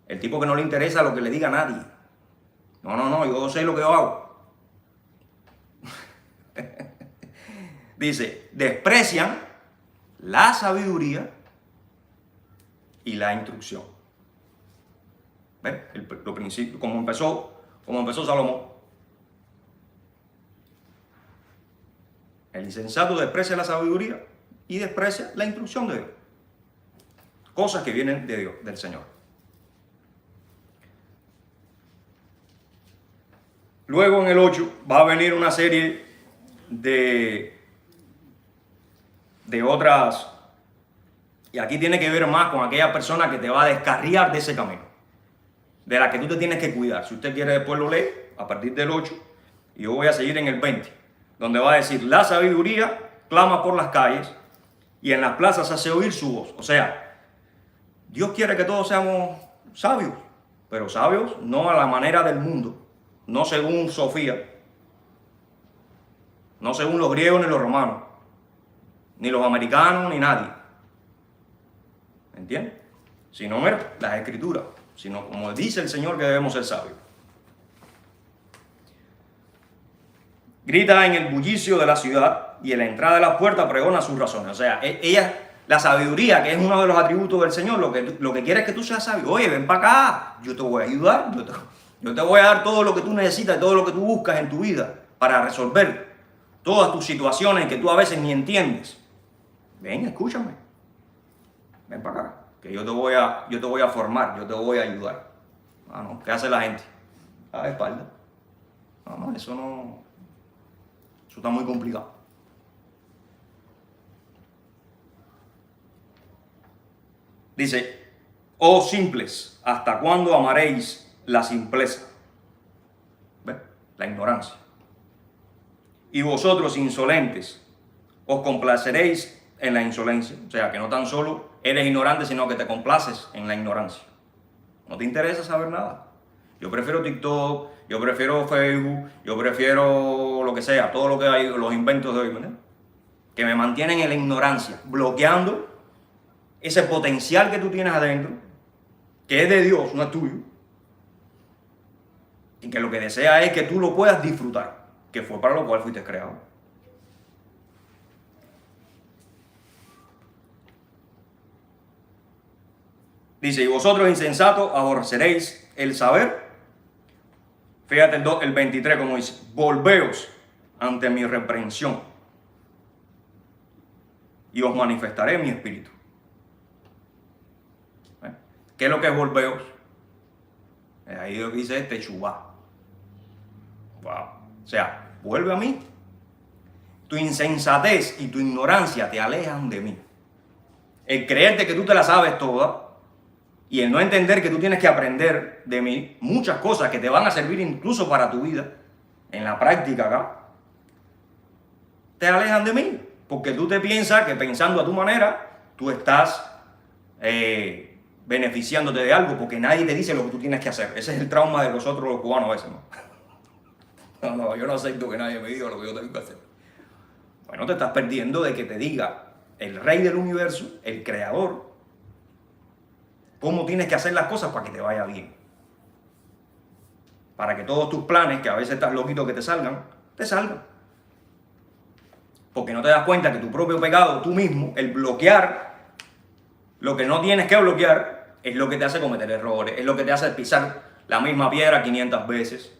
El tipo que no le interesa lo que le diga a nadie. No, yo sé lo que yo hago. Dice, desprecian la sabiduría y la instrucción. ¿Ves? Lo principio, como empezó Salomón. El insensato desprecia la sabiduría y desprecia la instrucción de Dios. Cosas que vienen de Dios, del Señor. Luego en el 8 va a venir una serie de otras, y aquí tiene que ver más con aquella persona que te va a descarriar de ese camino, de la que tú te tienes que cuidar. Si usted quiere, después lo lee a partir del 8, y yo voy a seguir en el 20, donde va a decir, la sabiduría clama por las calles y en las plazas hace oír su voz. O sea, Dios quiere que todos seamos sabios, pero sabios no a la manera del mundo, no según Sofía, no según los griegos ni los romanos, ni los americanos, ni nadie. ¿Me entiendes? Sino las escrituras, sino como dice el Señor que debemos ser sabios. Grita en el bullicio de la ciudad y en la entrada de las puertas pregona sus razones. O sea, ella, la sabiduría, que es uno de los atributos del Señor, lo que quiere es que tú seas sabio. Oye, ven para acá, yo te voy a ayudar, yo te voy a dar todo lo que tú necesitas, todo lo que tú buscas en tu vida para resolver todas tus situaciones que tú a veces ni entiendes. Ven, escúchame. Ven para acá, que yo te voy a formar, yo te voy a ayudar. Ah, no, ¿qué hace la gente? A la espalda. No, eso no. Eso está muy complicado. Dice, oh simples, ¿hasta cuándo amaréis la simpleza? ¿Ves? La ignorancia. Y vosotros insolentes, os complaceréis en la insolencia. O sea, que no tan solo eres ignorante, sino que te complaces en la ignorancia. No te interesa saber nada. Yo prefiero TikTok, yo prefiero Facebook, yo prefiero lo que sea, todo lo que hay, los inventos de hoy, ¿verdad? Que me mantienen en la ignorancia, bloqueando ese potencial que tú tienes adentro, que es de Dios, no es tuyo, y que lo que desea es que tú lo puedas disfrutar, que fue para lo cual fuiste creado. Dice, y vosotros insensatos aborreceréis el saber. Fíjate el 23 como dice, volveos ante mi reprensión y os manifestaré mi espíritu. ¿Qué es lo que es volveos? Ahí lo que dice es techubá. Wow. O sea, vuelve a mí. Tu insensatez y tu ignorancia te alejan de mí. El creerte que tú te la sabes toda y el no entender que tú tienes que aprender de mí muchas cosas que te van a servir incluso para tu vida, en la práctica acá, te alejan de mí. Porque tú te piensas que pensando a tu manera, tú estás beneficiándote de algo porque nadie te dice lo que tú tienes que hacer. Ese es el trauma de nosotros los cubanos a veces, ¿no? No, yo no acepto que nadie me diga lo que yo tengo que hacer. Bueno, te estás perdiendo de que te diga el rey del universo, el creador, cómo tienes que hacer las cosas para que te vaya bien. Para que todos tus planes, que a veces estás loquito que te salgan. Porque no te das cuenta que tu propio pecado, tú mismo, el bloquear lo que no tienes que bloquear, es lo que te hace cometer errores, es lo que te hace pisar la misma piedra 500 veces.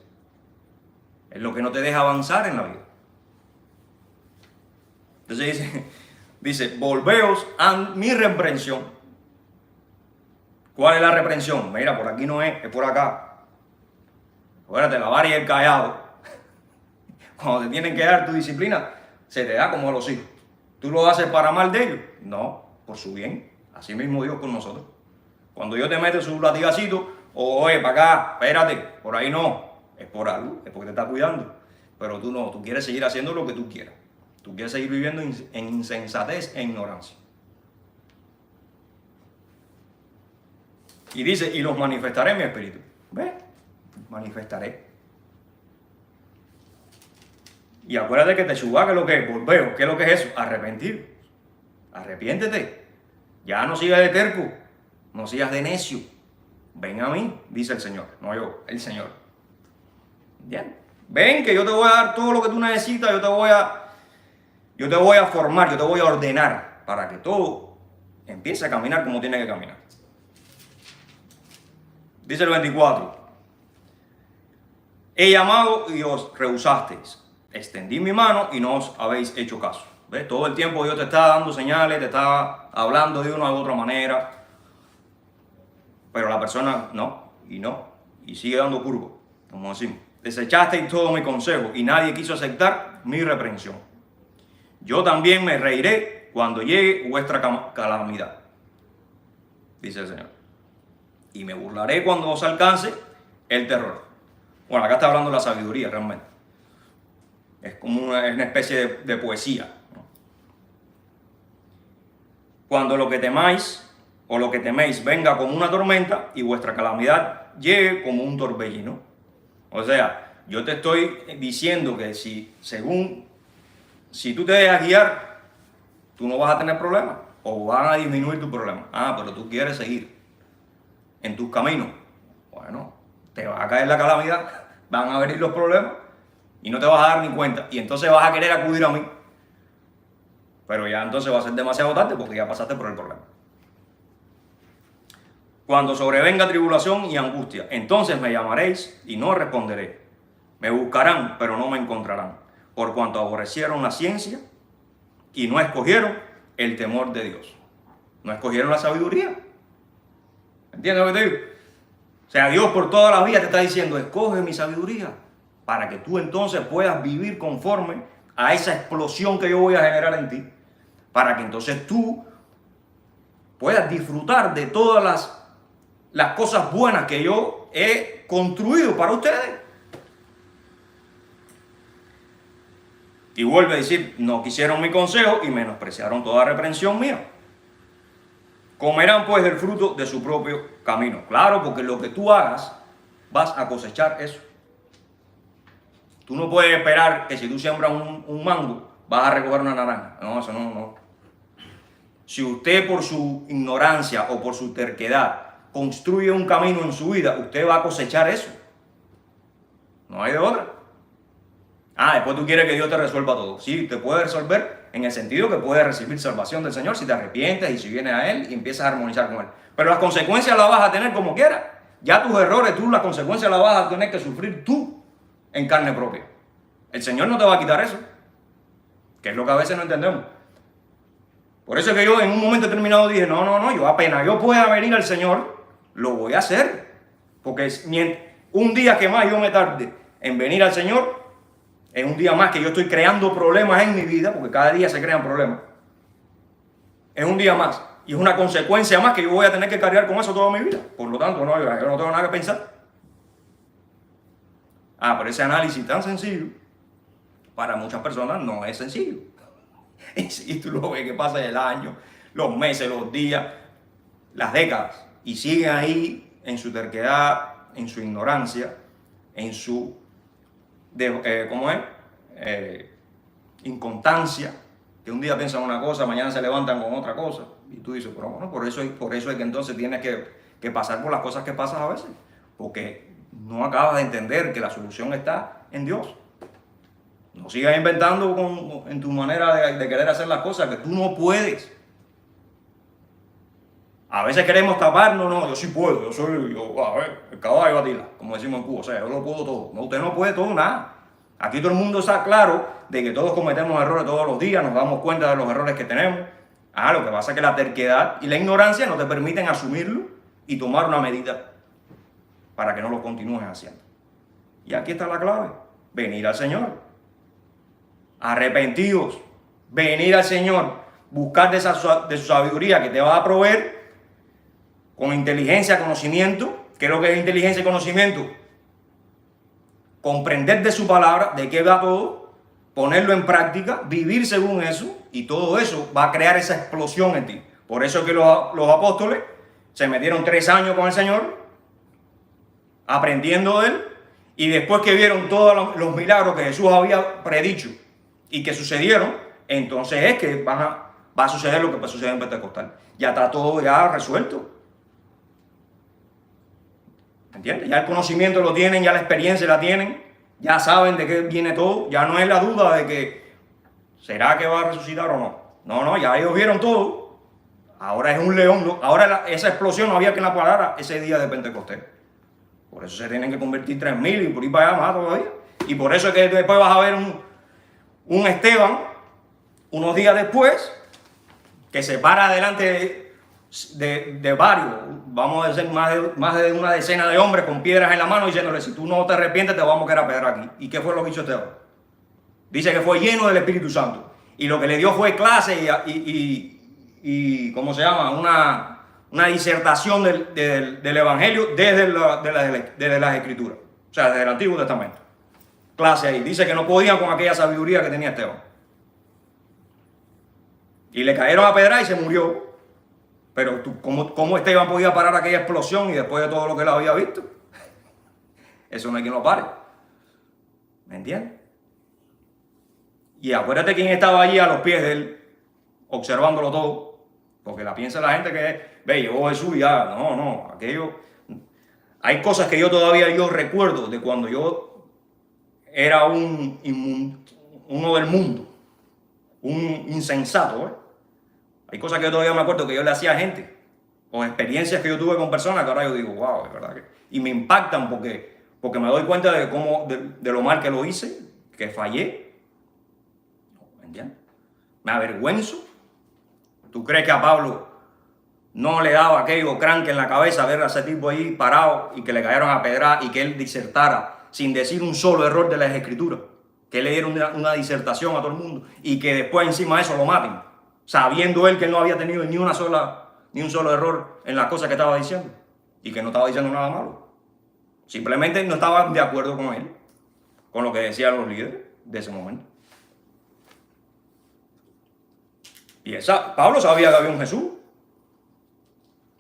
Es lo que no te deja avanzar en la vida. Entonces dice, volveos a mi reprensión. ¿Cuál es la reprensión? Mira, por aquí no es por acá. Acuérdate, la vara y el callado. Cuando te tienen que dar tu disciplina, se te da como a los hijos. ¿Tú lo haces para mal de ellos? No, por su bien. Así mismo Dios con nosotros. Cuando Dios te mete su latigacito, oye, para acá, espérate, por ahí no. Es por algo, es porque te está cuidando. Pero tú no, tú quieres seguir haciendo lo que tú quieras. Tú quieres seguir viviendo en insensatez e ignorancia. Y dice, y los manifestaré en mi espíritu. ¿Ves? Manifestaré. Y acuérdate que Techubá, ¿qué es lo que es? Volveo. ¿Qué es lo que es eso? Arrepentir. Arrepiéntete. Ya no sigas de terco. No sigas de necio. Ven a mí, dice el Señor. No yo, el Señor. Bien. Ven que yo te voy a dar todo lo que tú necesitas. Yo te voy a Yo te voy a formar, yo te voy a ordenar para que todo empiece a caminar como tiene que caminar. Dice el 24. He llamado y os rehusasteis. Extendí mi mano y no os habéis hecho caso. ¿Ves? Todo el tiempo Dios te está dando señales, te está hablando de una u otra manera. Pero la persona no, y sigue dando curvo, como decimos. Desechasteis todo mi consejo y nadie quiso aceptar mi reprensión. Yo también me reiré cuando llegue vuestra calamidad, dice el Señor. Y me burlaré cuando os alcance el terror. Bueno, acá está hablando de la sabiduría realmente. Es como una especie de poesía, ¿no? Cuando lo que temáis o lo que teméis venga como una tormenta y vuestra calamidad llegue como un torbellino. O sea, yo te estoy diciendo que si tú te dejas guiar, tú no vas a tener problemas o van a disminuir tu problema. Pero tú quieres seguir en tus caminos. Bueno, te va a caer la calamidad, van a venir los problemas y no te vas a dar ni cuenta. Y entonces vas a querer acudir a mí. Pero ya entonces va a ser demasiado tarde porque ya pasaste por el problema. Cuando sobrevenga tribulación y angustia, entonces me llamaréis y no responderé. Me buscarán, pero no me encontrarán, por cuanto aborrecieron la ciencia y no escogieron el temor de Dios. No escogieron la sabiduría. ¿Entiendes lo que te digo? O sea, Dios por toda la vida te está diciendo, escoge mi sabiduría, para que tú entonces puedas vivir conforme a esa explosión que yo voy a generar en ti, para que entonces tú puedas disfrutar de todas las cosas buenas que yo he construido para ustedes. Y vuelve a decir, no quisieron mi consejo y menospreciaron toda reprensión mía. Comerán pues el fruto de su propio camino. Claro, porque lo que tú hagas, vas a cosechar eso. Tú no puedes esperar que si tú siembras un mango, vas a recoger una naranja. No, eso no. Si usted por su ignorancia o por su terquedad construye un camino en su vida, usted va a cosechar eso. No hay de otra. Después tú quieres que Dios te resuelva todo. Sí, te puede resolver en el sentido que puedes recibir salvación del Señor si te arrepientes y si vienes a Él y empiezas a armonizar con Él. Pero las consecuencias las vas a tener como quieras. Ya tus errores, las consecuencias las vas a tener que sufrir tú en carne propia. El Señor no te va a quitar eso, que es lo que a veces no entendemos. Por eso es que yo en un momento determinado dije, no, yo apenas yo pueda venir al Señor, lo voy a hacer. Porque un día que más yo me tarde en venir al Señor, es un día más que yo estoy creando problemas en mi vida, porque cada día se crean problemas. Es un día más. Y es una consecuencia más que yo voy a tener que cargar con eso toda mi vida. Por lo tanto, yo no tengo nada que pensar. Pero ese análisis tan sencillo, para muchas personas no es sencillo. Y si tú lo ves que pasa el año, los meses, los días, las décadas, y siguen ahí en su terquedad, en su ignorancia, en su inconstancia, que un día piensan una cosa, mañana se levantan con otra cosa, y tú dices, pero bueno, por eso es que entonces tienes que pasar por las cosas que pasas a veces, porque no acabas de entender que la solución está en Dios. No sigas inventando en tu manera de querer hacer las cosas, que tú no puedes. A veces queremos taparnos, no, yo sí puedo, el caballo Atila, como decimos en Cuba, o sea, yo lo puedo todo. No, usted no puede todo, nada. Aquí todo el mundo está claro de que todos cometemos errores todos los días, nos damos cuenta de los errores que tenemos. Lo que pasa es que la terquedad y la ignorancia no te permiten asumirlo y tomar una medida para que no lo continúes haciendo. Y aquí está la clave, venir al Señor. Arrepentidos, venir al Señor, buscar de su sabiduría que te va a proveer con inteligencia, conocimiento. ¿Qué es lo que es inteligencia y conocimiento? Comprender de su palabra, de qué va todo, ponerlo en práctica, vivir según eso, y todo eso va a crear esa explosión en ti. Por eso es que los apóstoles se metieron 3 años con el Señor, aprendiendo de Él, y después que vieron todos los milagros que Jesús había predicho y que sucedieron, entonces es que va a suceder lo que va a suceder en Pentecostal. Ya está todo ya resuelto. ¿Entiendes? Ya el conocimiento lo tienen, ya la experiencia la tienen, ya saben de qué viene todo, ya no es la duda de que ¿Será que va a resucitar o no? No, ya ellos vieron todo. Ahora es un león. ¿No? Ahora esa explosión no había quien la parara ese día de Pentecostés. Por eso se tienen que convertir 3.000 y por ahí para allá más todavía. Y por eso es que después vas a ver un Esteban, unos días después, que se para delante de varios, vamos a decir más de una decena de hombres con piedras en la mano, diciéndole, si tú no te arrepientes te vamos a quedar a pedrar aquí. ¿Y qué fue lo que hizo Esteban? Dice que fue lleno del Espíritu Santo. Y lo que le dio fue clase y ¿cómo se llama? Una disertación del Evangelio desde las Escrituras. O sea, desde el Antiguo Testamento. Clase ahí. Dice que no podía con aquella sabiduría que tenía Esteban. Y le cayeron a pedrar y se murió. Pero ¿cómo Esteban podía parar aquella explosión y después de todo lo que él había visto? Eso no hay quien lo pare. ¿Me entiendes? Y acuérdate quién estaba allí a los pies de él, observándolo todo. Porque piensa la gente que, ve, llegó Jesús y ya. No, aquello. Hay cosas que yo todavía recuerdo de cuando yo era uno del mundo, un insensato, ¿eh? Hay cosas que yo todavía me acuerdo que yo le hacía a gente, o experiencias que yo tuve con personas que ahora yo digo, wow, es verdad que... Y me impactan porque me doy cuenta de lo mal que lo hice, que fallé. ¿Me entiendes? Me avergüenzo. ¿Tú crees que a Pablo no le daba aquello cranque en la cabeza ver a ese tipo ahí parado y que le cayeron a pedrar y que él disertara sin decir un solo error de las Escrituras? Que le dieron una disertación a todo el mundo y que después encima de eso lo maten, sabiendo él que él no había tenido ni un solo error en las cosas que estaba diciendo y que no estaba diciendo nada malo. Simplemente no estaba de acuerdo con él, con lo que decían los líderes de ese momento. Y Pablo sabía que había un Jesús,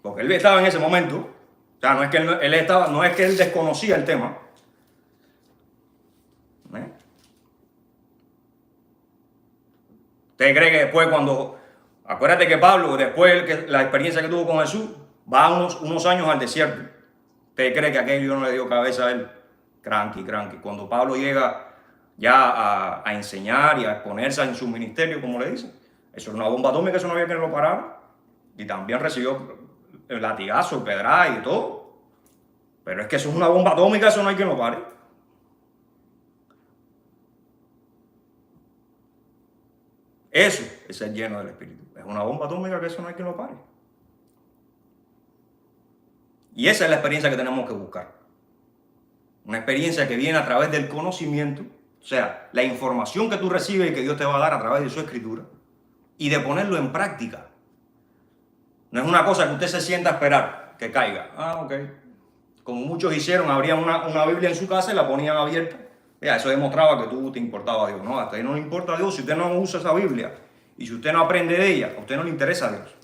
porque él estaba en ese momento. O sea, no es que él desconocía el tema. ¿Usted cree que después acuérdate que Pablo, después la experiencia que tuvo con Jesús, va unos años al desierto? ¿Usted cree que aquello no le dio cabeza a él? Cranky. Cuando Pablo llega ya a enseñar y a exponerse en su ministerio, como le dicen, eso era una bomba atómica, eso no había quien lo parara. Y también recibió el latigazo, pedra y todo. Pero es que eso es una bomba atómica, eso no hay quien lo pare. Eso es ser lleno del Espíritu. Es una bomba atómica que eso no hay quien lo pare. Y esa es la experiencia que tenemos que buscar. Una experiencia que viene a través del conocimiento, o sea, la información que tú recibes y que Dios te va a dar a través de su Escritura, y de ponerlo en práctica. No es una cosa que usted se sienta a esperar que caiga. Ok. Como muchos hicieron, abrían una Biblia en su casa y la ponían abierta. Ya, eso demostraba que tú te importaba a Dios. No, a usted no le importa a Dios si usted no usa esa Biblia. Y si usted no aprende de ella, a usted no le interesa a Dios.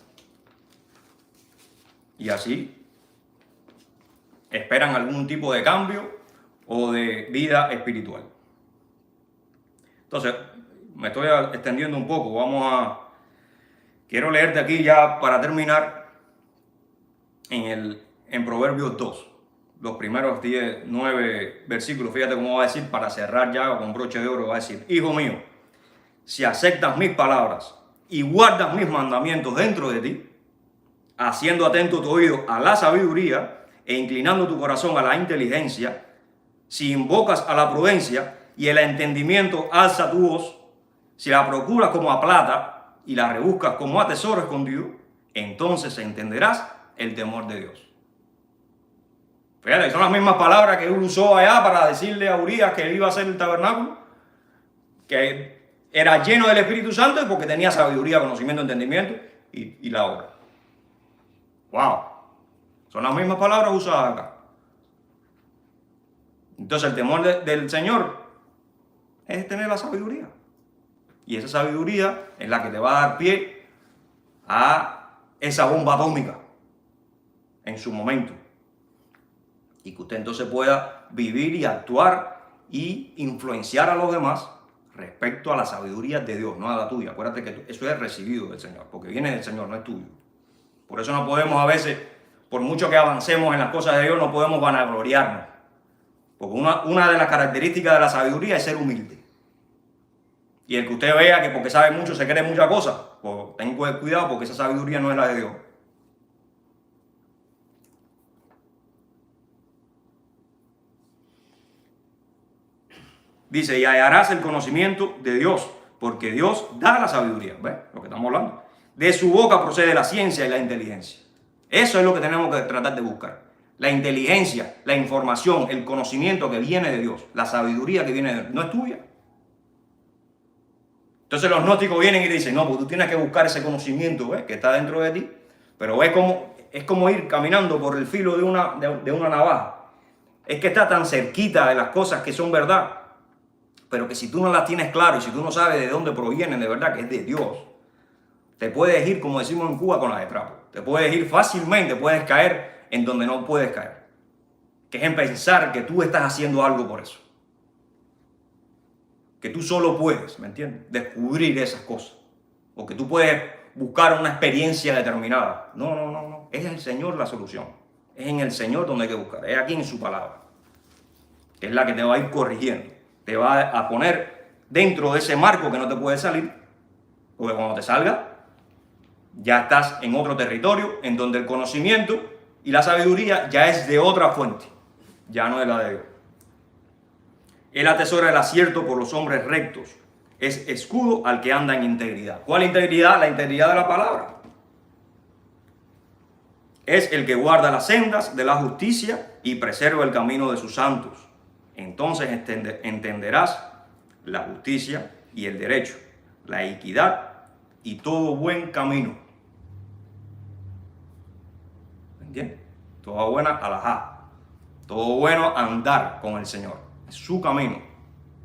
Y así esperan algún tipo de cambio o de vida espiritual. Entonces, me estoy extendiendo un poco. Quiero leerte aquí ya para terminar en Proverbios 2. Los primeros 9 versículos, fíjate cómo va a decir, para cerrar ya con broche de oro, va a decir: Hijo mío, si aceptas mis palabras y guardas mis mandamientos dentro de ti, haciendo atento tu oído a la sabiduría e inclinando tu corazón a la inteligencia, si invocas a la prudencia y el entendimiento alza tu voz, si la procuras como a plata y la rebuscas como a tesoro escondido, entonces entenderás el temor de Dios. Fíjate, son las mismas palabras que él usó allá para decirle a Urías que él iba a hacer el tabernáculo, que era lleno del Espíritu Santo y porque tenía sabiduría, conocimiento, entendimiento y la obra. ¡Wow! Son las mismas palabras usadas acá. Entonces el temor del Señor es tener la sabiduría. Y esa sabiduría es la que te va a dar pie a esa bomba atómica en su momento. Y que usted entonces pueda vivir y actuar y influenciar a los demás respecto a la sabiduría de Dios, no a la tuya. Acuérdate que eso es recibido del Señor, porque viene del Señor, no es tuyo. Por eso no podemos a veces, por mucho que avancemos en las cosas de Dios, no podemos vanagloriarnos. Porque una de las características de la sabiduría es ser humilde. Y el que usted vea que porque sabe mucho se cree muchas cosas, pues ten cuidado porque esa sabiduría no es la de Dios. Dice, y hallarás el conocimiento de Dios, porque Dios da la sabiduría. ¿Ves? Lo que estamos hablando. De su boca procede la ciencia y la inteligencia. Eso es lo que tenemos que tratar de buscar. La inteligencia, la información, el conocimiento que viene de Dios, la sabiduría que viene de Dios, no es tuya. Entonces los gnósticos vienen y dicen, no, pues tú tienes que buscar ese conocimiento, ¿ves? Que está dentro de ti. Pero es como ir caminando por el filo de una navaja. Es que está tan cerquita de las cosas que son verdad, pero que si tú no las tienes claro y si tú no sabes de dónde provienen de verdad, que es de Dios, te puedes ir, como decimos en Cuba, con la de trapo. Te puedes ir fácilmente, puedes caer en donde no puedes caer. Que es en pensar que tú estás haciendo algo por eso. Que tú solo puedes, ¿me entiendes? Descubrir esas cosas. O que tú puedes buscar una experiencia determinada. No. Es el Señor la solución. Es en el Señor donde hay que buscar. Es aquí en su palabra. Que es la que te va a ir corrigiendo. Te va a poner dentro de ese marco que no te puede salir. Porque cuando te salga, ya estás en otro territorio en donde el conocimiento y la sabiduría ya es de otra fuente. Ya no es la de Dios. Él atesora el acierto por los hombres rectos. Es escudo al que anda en integridad. ¿Cuál integridad? La integridad de la palabra. Es el que guarda las sendas de la justicia y preserva el camino de sus santos. Entonces entenderás la justicia y el derecho, la equidad y todo buen camino. ¿Entiendes? Toda buena alajá. Todo bueno andar con el Señor. Es su camino.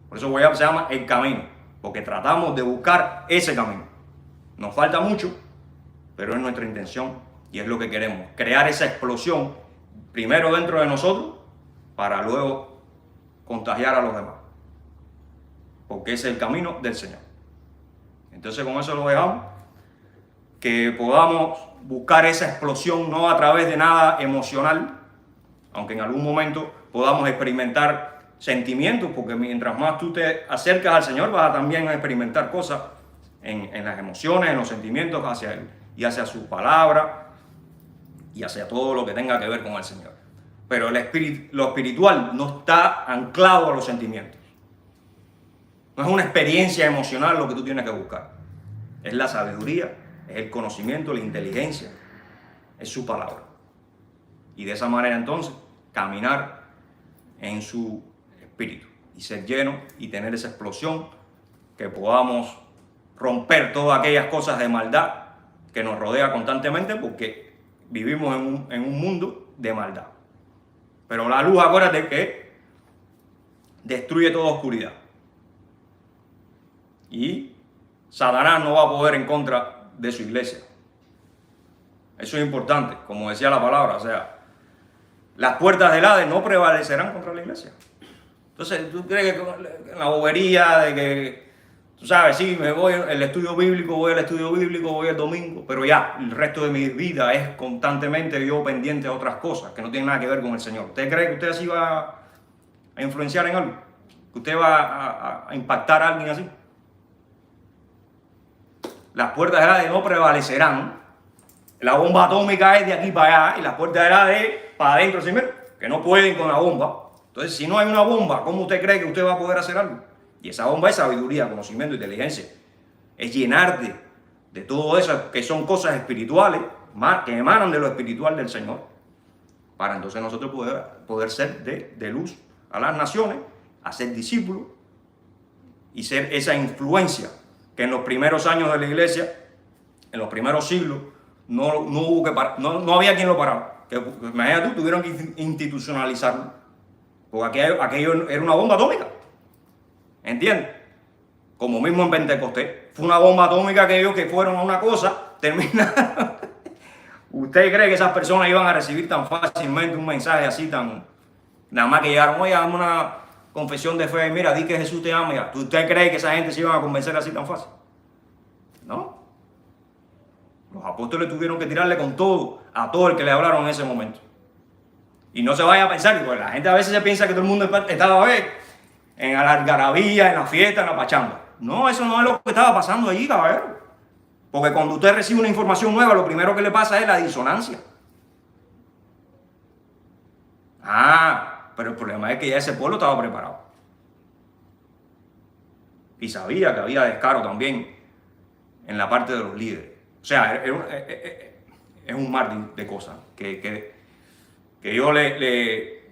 Por eso se llama el camino. Porque tratamos de buscar ese camino. Nos falta mucho, pero es nuestra intención y es lo que queremos. Crear esa explosión primero dentro de nosotros para luego contagiar a los demás. Porque ese es el camino del Señor. Entonces con eso lo dejamos. Que podamos buscar esa explosión no a través de nada emocional, aunque en algún momento podamos experimentar sentimientos, porque mientras más tú te acercas al Señor vas a también experimentar cosas en las emociones, en los sentimientos hacia Él y hacia su palabra y hacia todo lo que tenga que ver con el Señor. Pero lo espiritual no está anclado a los sentimientos. No es una experiencia emocional lo que tú tienes que buscar. Es la sabiduría, es el conocimiento, la inteligencia, es su palabra. Y de esa manera entonces caminar en su espíritu y ser lleno y tener esa explosión, que podamos romper todas aquellas cosas de maldad que nos rodea constantemente, porque vivimos en un mundo de maldad. Pero la luz, acuérdate que destruye toda oscuridad. Y Satanás no va a poder en contra de su iglesia. Eso es importante, como decía la palabra, o sea, las puertas del Hades no prevalecerán contra la iglesia. Entonces, ¿tú crees que la bobería de que, tú sabes, sí, me voy al estudio bíblico, voy el domingo, pero ya, el resto de mi vida es constantemente yo pendiente a otras cosas que no tienen nada que ver con el Señor? ¿Usted cree que usted así va a influenciar en algo? ¿Que usted va a impactar a alguien así? Las puertas del Hades no prevalecerán. La bomba atómica es de aquí para allá y las puertas del Hades para adentro, ¿sí? Que no pueden con la bomba. Entonces, si no hay una bomba, ¿cómo usted cree que usted va a poder hacer algo? Y esa bomba es sabiduría, conocimiento, inteligencia. Es llenarte de todo eso que son cosas espirituales, que emanan de lo espiritual del Señor, para entonces nosotros poder ser de luz a las naciones, a ser discípulos y ser esa influencia que en los primeros años de la iglesia, en los primeros siglos, no había quien lo parara. Que, imagínate tú, tuvieron que institucionalizarlo. Porque aquello era una bomba atómica. ¿Entiendes? Como mismo en Pentecostés. Fue una bomba atómica aquellos que fueron a una cosa, terminaron. ¿Usted cree que esas personas iban a recibir tan fácilmente un mensaje así tan... Nada más que llegaron, oye, dame una confesión de fe, mira, di que Jesús te ama. Ya. ¿Usted cree que esa gente se iban a convencer así tan fácil? No. Los apóstoles tuvieron que tirarle con todo a todo el que le hablaron en ese momento. Y no se vaya a pensar, porque la gente a veces se piensa que todo el mundo estaba en la algarabía, en la fiesta, en la pachanga. No, eso no es lo que estaba pasando allí, caballero. Porque cuando usted recibe una información nueva, lo primero que le pasa es la disonancia. Pero el problema es que ya ese pueblo estaba preparado. Y sabía que había descaro también en la parte de los líderes. O sea, es un mar de cosas que yo le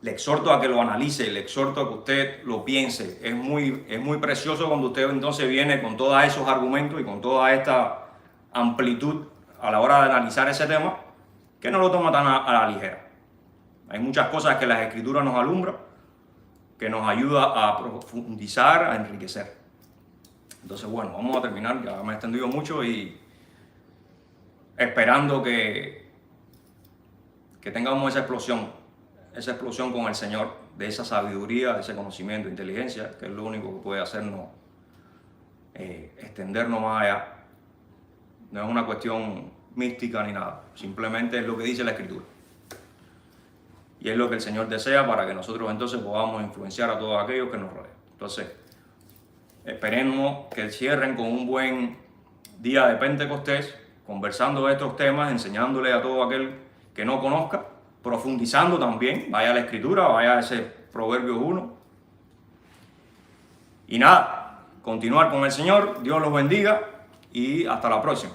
exhorto a que lo analice, le exhorto a que usted lo piense. Es muy precioso cuando usted entonces viene con todos esos argumentos y con toda esta amplitud a la hora de analizar ese tema, que no lo toma tan a la ligera. Hay muchas cosas que las escrituras nos alumbran, que nos ayuda a profundizar, a enriquecer. Entonces, bueno, vamos a terminar, ya me he extendido mucho y esperando que tengamos esa explosión con el Señor, de esa sabiduría, de ese conocimiento, inteligencia, que es lo único que puede hacernos extendernos más allá. No es una cuestión mística ni nada, simplemente es lo que dice la Escritura. Y es lo que el Señor desea para que nosotros entonces podamos influenciar a todos aquellos que nos rodean. Entonces, esperemos que cierren con un buen día de Pentecostés, conversando de estos temas, enseñándole a todo aquel que no conozca, profundizando también, vaya a la Escritura, vaya a ese Proverbios 1. Y nada, continuar con el Señor, Dios los bendiga y hasta la próxima.